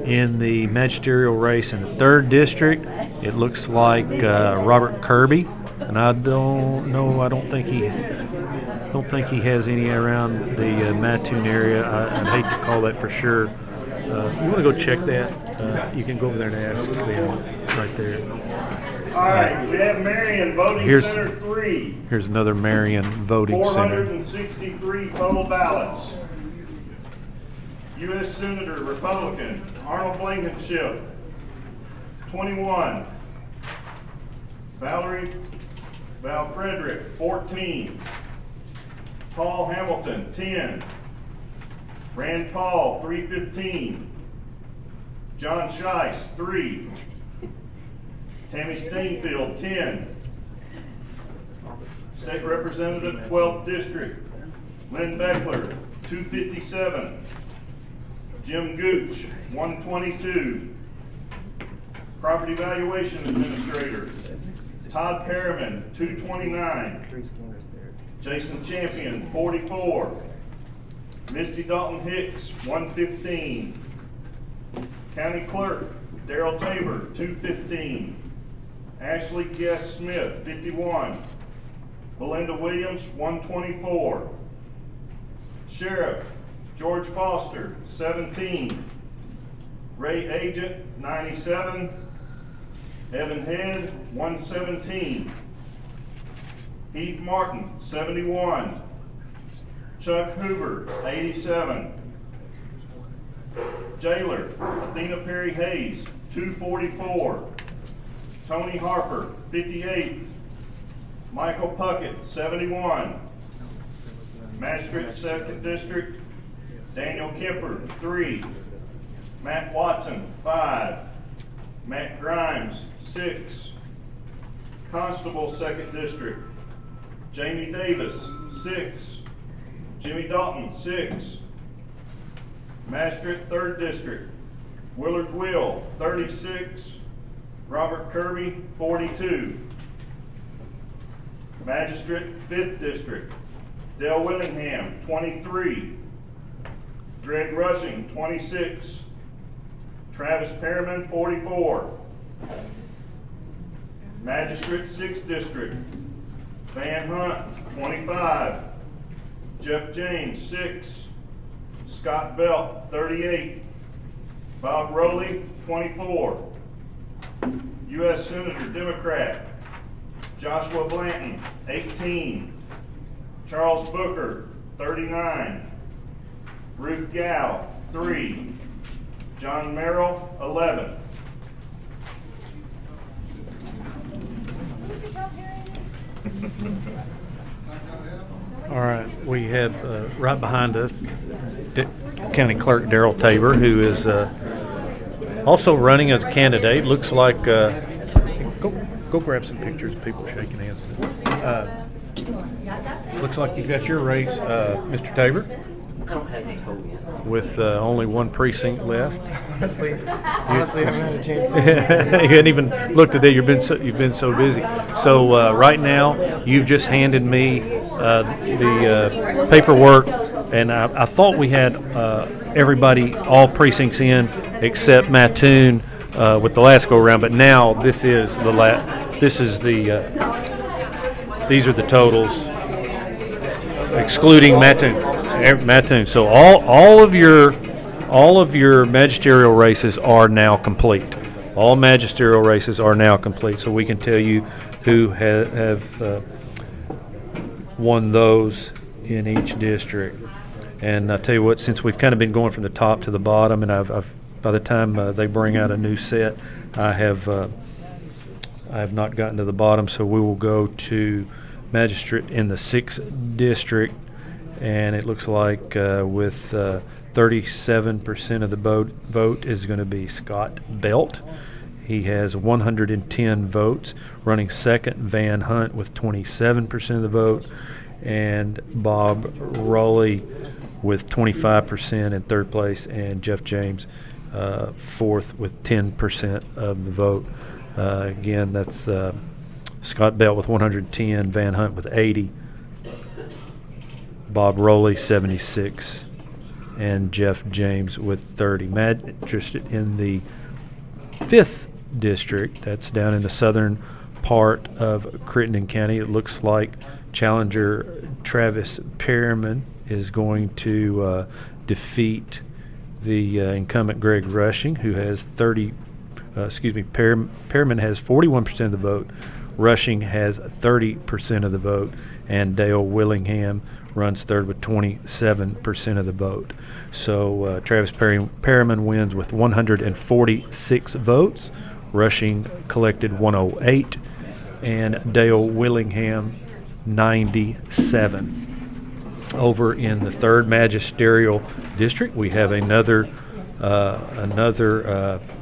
In the magisterial race in the third district, it looks like Robert Kirby, and I don't think he has any around the Mattoon area. I'd hate to call that for sure. You want to go check that? You can go over there and ask them right there. All right, we have Marion voting center 3. Here's another Marion voting center. 463 total ballots. U.S. Senator, Republican, Arnold Blankenship, 21. Val Frederick, 14. Paul Hamilton, 10. Rand Paul, 315. John Shice, 3. Tammy Stainfield, 10. State Representative, 12th District, Lynn Beckler, 257. Jim Gooch, 122. Property Valuation Administrator, Todd Perriman, 229. Jason Champion, 44. Misty Dalton Hicks, 115. County Clerk, Darrell Tabor, 215. Ashley Guest Smith, 51. Belinda Williams, 124. Sheriff, George Foster, 17. Ray Agent, 97. Evan Head, 117. Heath Martin, 71. Chuck Hoover, 87. Jailer, Athena Perry Hayes, 244. Tony Harper, 58. Michael Puckett, 71. Magistrate, 2nd District, Daniel Kemper, 3. Matt Watson, 5. Matt Grimes, 6. Constable, 2nd District, Jamie Davis, 6. Jimmy Dalton, 6. Magistrate, 3rd District, Willard Will, 36. Robert Kirby, 42. Magistrate, 5th District, Dale Willingham, 23. Greg Rushing, 26. Travis Perriman, 44. Magistrate, 6th District, Van Hunt, 25. Jeff James, 6. Scott Belt, 38. Bob Rowley, 24. U.S. Senator, Democrat, Joshua Blanton, 18. Charles Booker, 39. Ruth Gow, 3. John Merrill, 11. All right, we have right behind us County Clerk Darrell Tabor, who is also running as a candidate. Looks like go grab some pictures of people shaking hands. Looks like you've got your race, Mr. Tabor, I don't have any hope yet. with only one precinct left. Honestly, I haven't had a chance to. You hadn't even looked at that. You've been so busy. So right now, you've just handed me the paperwork, and I thought we had everybody, all precincts in except Mattoon with the last go around. But now this is these are the totals, excluding Mattoon. So all of your magisterial races are now complete. All magisterial races are now complete. So we can tell you who have won those in each district. And I tell you what, since we've kind of been going from the top to the bottom, and I've by the time they bring out a new set, I have not gotten to the bottom. So we will go to magistrate in the 6th district, and it looks like with 37% of the vote is going to be Scott Belt. He has 110 votes. Running second, Van Hunt with 27% of the vote, and Bob Rowley with 25% in third place, and Jeff James fourth with 10% of the vote. Again, that's Scott Belt with 110, Van Hunt with 80, Bob Rowley 76, and Jeff James with 30. Magistrate in the 5th district, that's down in the southern part of Crittenden County. It looks like challenger Travis Perriman is going to defeat the incumbent Greg Rushing, who has Perriman has 41% of the vote. Rushing has 30% of the vote, and Dale Willingham runs third with 27% of the vote. So Travis Perriman wins with 146 votes. Rushing collected 108, and Dale Willingham 97. Over in the 3rd magisterial district, we have another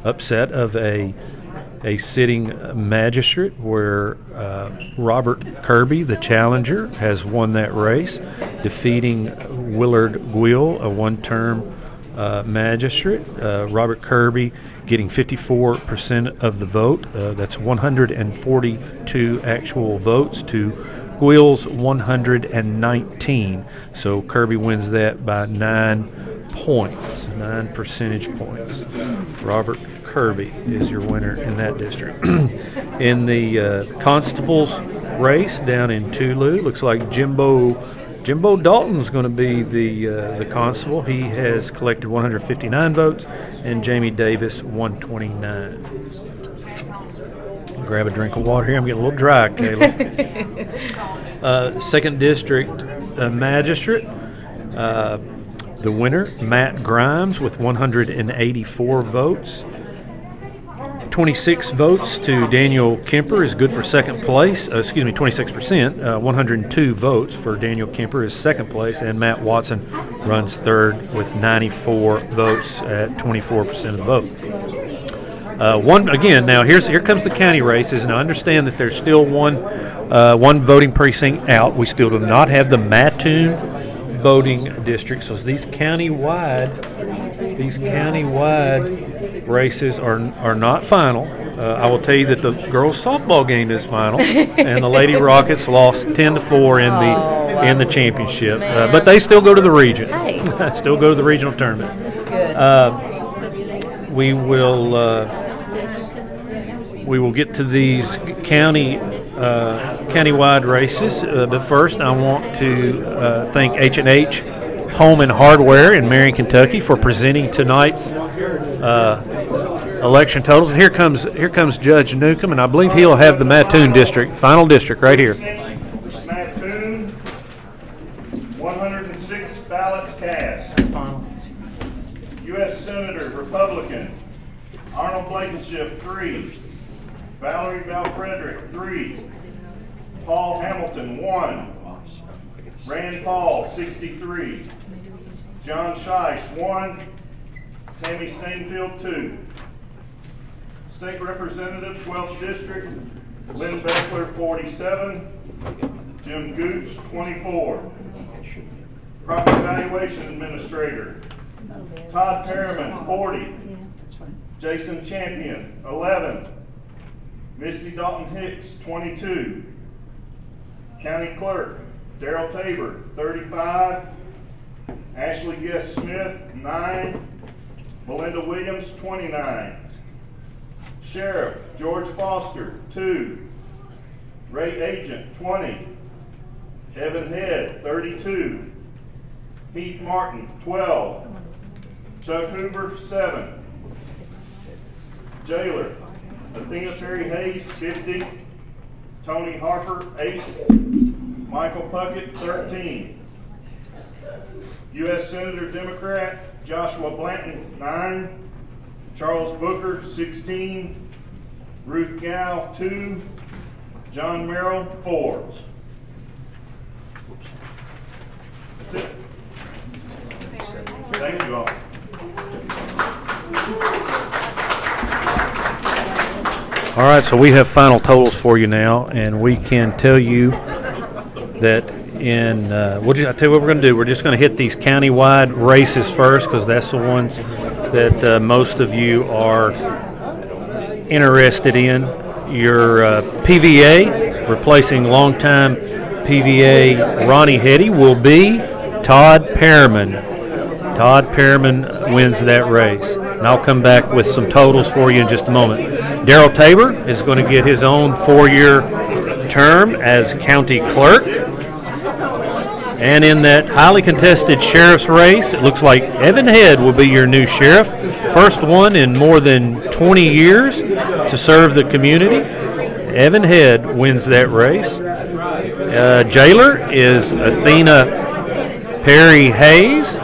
upset of a sitting magistrate where Robert Kirby, the challenger, has won that race, defeating Willard Guill, a one-term magistrate. Robert Kirby getting 54% of the vote. That's 142 actual votes to Guill's 119. So Kirby wins that by 9 points, 9 percentage points. Robert Kirby is your winner in that district. In the constable's race down in Tulu, looks like Jimbo Dalton's going to be the constable. He has collected 159 votes, and Jamie Davis 129. Grab a drink of water here. I'm getting a little dry, Kayla. 2nd district magistrate. The winner, Matt Grimes, with 184 votes. 26 votes to Daniel Kemper is good for second place. 26%. 102 votes for Daniel Kemper is second place, and Matt Watson runs third with 94 votes at 24% of the vote. Now here comes the county races, and I understand that there's still one voting precinct out. We still do not have the Mattoon voting district, so these countywide races are not final. I will tell you that the girls' softball game is final, and the Lady Rockets lost 10-4 in the championship, but they still go to the region. Still go to the regional tournament. That's good. We will get to these countywide races, but first I want to thank H&H Home&Hardware in Marion, Kentucky, for presenting tonight's election totals. And here comes Judge Newcomb, and I believe he'll have the Mattoon district, final district, right here. Mattoon, 106 ballots cast. That's final. U.S. Senator, Republican, Arnold Blankenship, 3. Valerie Bell Frederick, 3. Paul Hamilton, 1. Rand Paul, 63. John Scheich, 1. Tammy Stainfield, 2. State Representative, 12th District, Lynn Beckler, 47. Jim Gooch, 24. Property Valuation Administrator, Todd Perriman, 40. Jason Champion, 11. Misty Dalton Hicks, 22. County Clerk, Daryl Tabor, 35. Ashley Guest Smith, 9. Melinda Williams, 29. Sheriff, George Foster, 2. Ray Agent, 20. Evan Head, 32. Heath Martin, 12. Chuck Hoover, 7. Jailer, Athena Terry Hayes, 50. Tony Harper, 8. Michael Puckett, 13. U.S. Senator Democrat Joshua Blanton, 9. Charles Booker, 16. Ruth Gow, 2. John Merrill, 4. That's it. Thank you all. All right, so we have final totals for you now, and we can tell you that I tell you what we're going to do. We're just going to hit these county-wide races first because that's the ones that most of you are interested in. Your PVA, replacing longtime PVA Ronnie Hetty, will be Todd Perriman. Todd Perriman wins that race. And I'll come back with some totals for you in just a moment. Daryl Tabor is going to get his own 4-year term as county clerk. And in that highly contested sheriff's race, it looks like Evan Head will be your new sheriff. First one in more than 20 years to serve the community. Evan Head wins that race. Jailer is Athena Perry Hayes.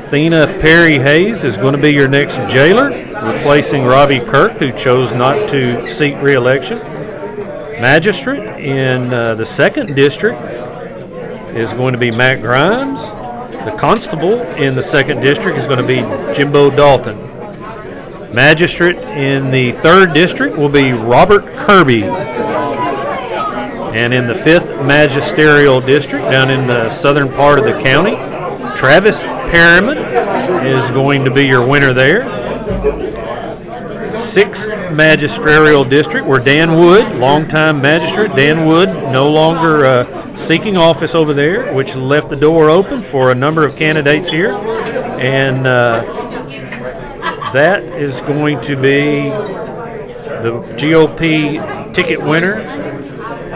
Athena Perry Hayes is going to be your next jailer, replacing Robbie Kirk, who chose not to seek re-election. Magistrate in the 2nd District is going to be Matt Grimes. The constable in the 2nd District is going to be Jimbo Dalton. Magistrate in the 3rd District will be Robert Kirby. And in the 5th Magisterial District, down in the southern part of the county, Travis Perriman is going to be your winner there. 6th Magisterial District, where Dan Wood, longtime magistrate, Dan Wood, no longer seeking office over there, which left the door open for a number of candidates here. And that is going to be the GOP ticket winner.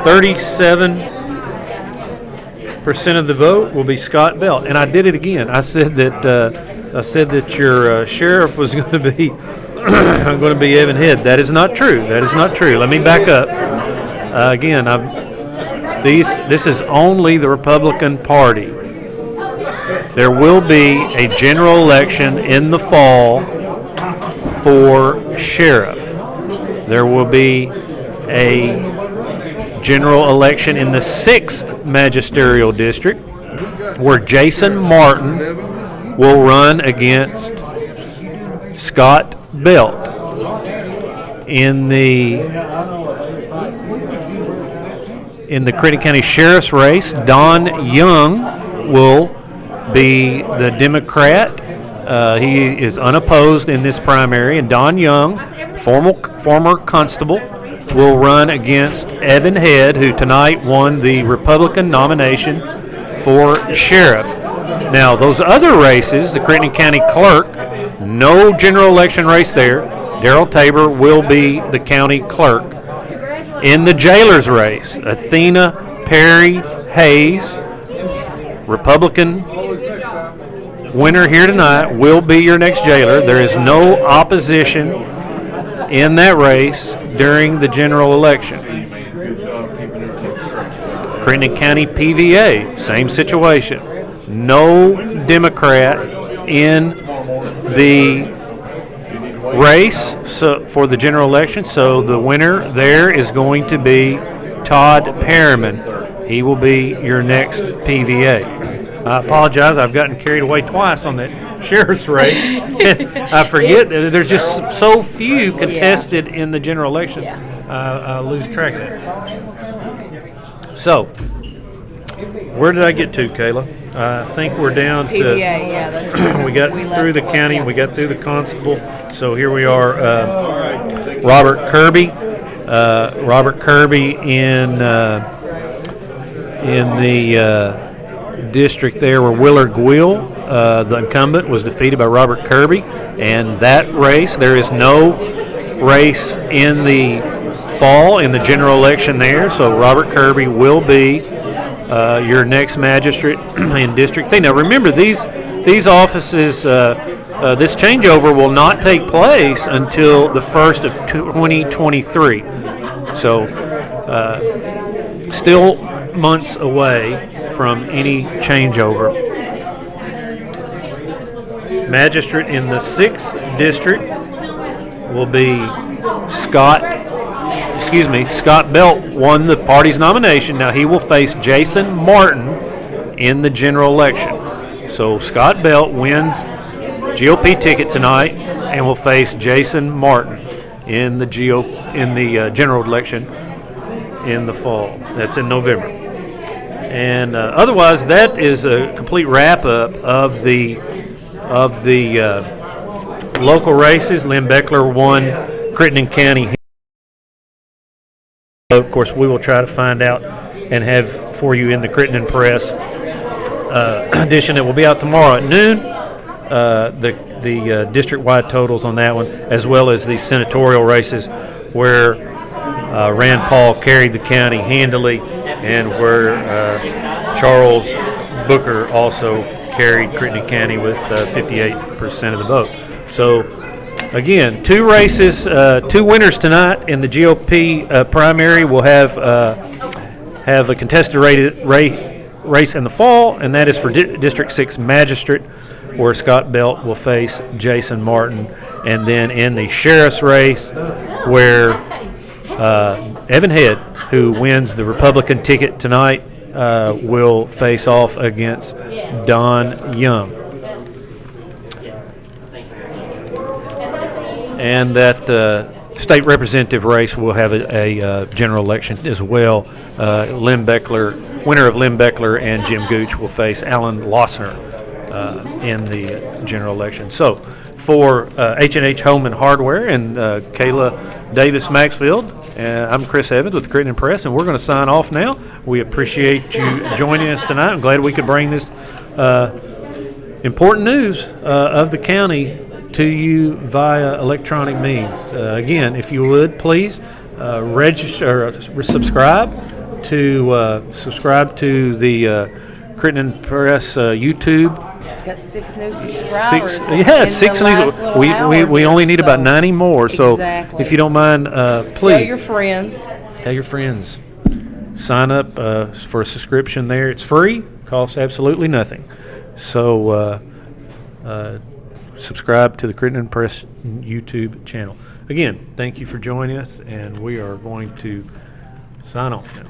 37% of the vote will be Scott Belt, and I did it again. I said that your sheriff was going to be going to be Evan Head. That is not true. That is not true. Let me back up. Again, this is only the Republican Party. There will be a general election in the fall for sheriff. There will be a general election in the 6th Magisterial District, where Jason Martin will run against Scott Belt. In the Crittenden County Sheriff's race, Don Young will be the Democrat. He is unopposed in this primary, and Don Young, former constable, will run against Evan Head, who tonight won the Republican nomination for sheriff. Now, those other races, the Crittenden County Clerk, no general election race there. Daryl Tabor will be the county clerk. In the jailer's race, Athena Perry Hayes, Republican winner here tonight, will be your next jailer. There is no opposition in that race during the general election. Crittenden County PVA, same situation. No Democrat in the race for the general election, so the winner there is going to be Todd Perriman. he will be your next PVA. I apologize, I've gotten carried away twice on that sheriff's race. I forget, there's just so few contested in the general election. I lose track of that. So, where did I get to, Kayla? I think we're down to PVA, yeah, that's right. we got through the county, we got through the constable. So here we are, Robert Kirby. Robert Kirby in the district there where Willard Gwill, the incumbent, was defeated by Robert Kirby. And that race, there is no race in the fall in the general election there. So Robert Kirby will be your next magistrate in District 3. Now remember, these offices, this changeover will not take place until the 1st of 2023. So still months away from any changeover. Magistrate in the 6th District will be Scott Belt won the party's nomination. Now he will face Jason Martin in the general election. So Scott Belt wins GOP ticket tonight and will face Jason Martin in the general election in the fall. That's in November. And otherwise, that is a complete wrap up of the local races. Lynn Beckler won Crittenden County. Of course, we will try to find out and have for you in the Crittenden Press edition that will be out tomorrow at noon. The district-wide totals on that one, as well as the senatorial races where Rand Paul carried the county handily, and where Charles Booker also carried Crittenden County with 58% of the vote. So, again, 2 races, 2 winners tonight in the GOP primary. We'll have a contested race in the fall, and that is for District 6 Magistrate, where Scott Belt will face Jason Martin. And then in the sheriff's race, where Evan Head, who wins the Republican ticket tonight, will face off against Don Young. And that state representative race will have a general election as well. Lynn Beckler, winner of Lynn Beckler and Jim Gooch will face Alan Lossner in the general election. So for H&H Home&Hardware and Kayla Davis Maxfield, I'm Chris Evans with the Crittenden Press, and we're going to sign off now. We appreciate you joining us tonight. I'm glad we could bring this important news of the county to you via electronic means. Again, if you would, please register or subscribe to the Crittenden Press YouTube. Got 6 new subscribers. 6 new. We only need about 90 more. So exactly. If you don't mind, please tell your friends. Tell your friends. Sign up for a subscription there. It's free. Costs absolutely nothing. So subscribe to the Crittenden Press YouTube channel. Again, thank you for joining us, and we are going to sign off now.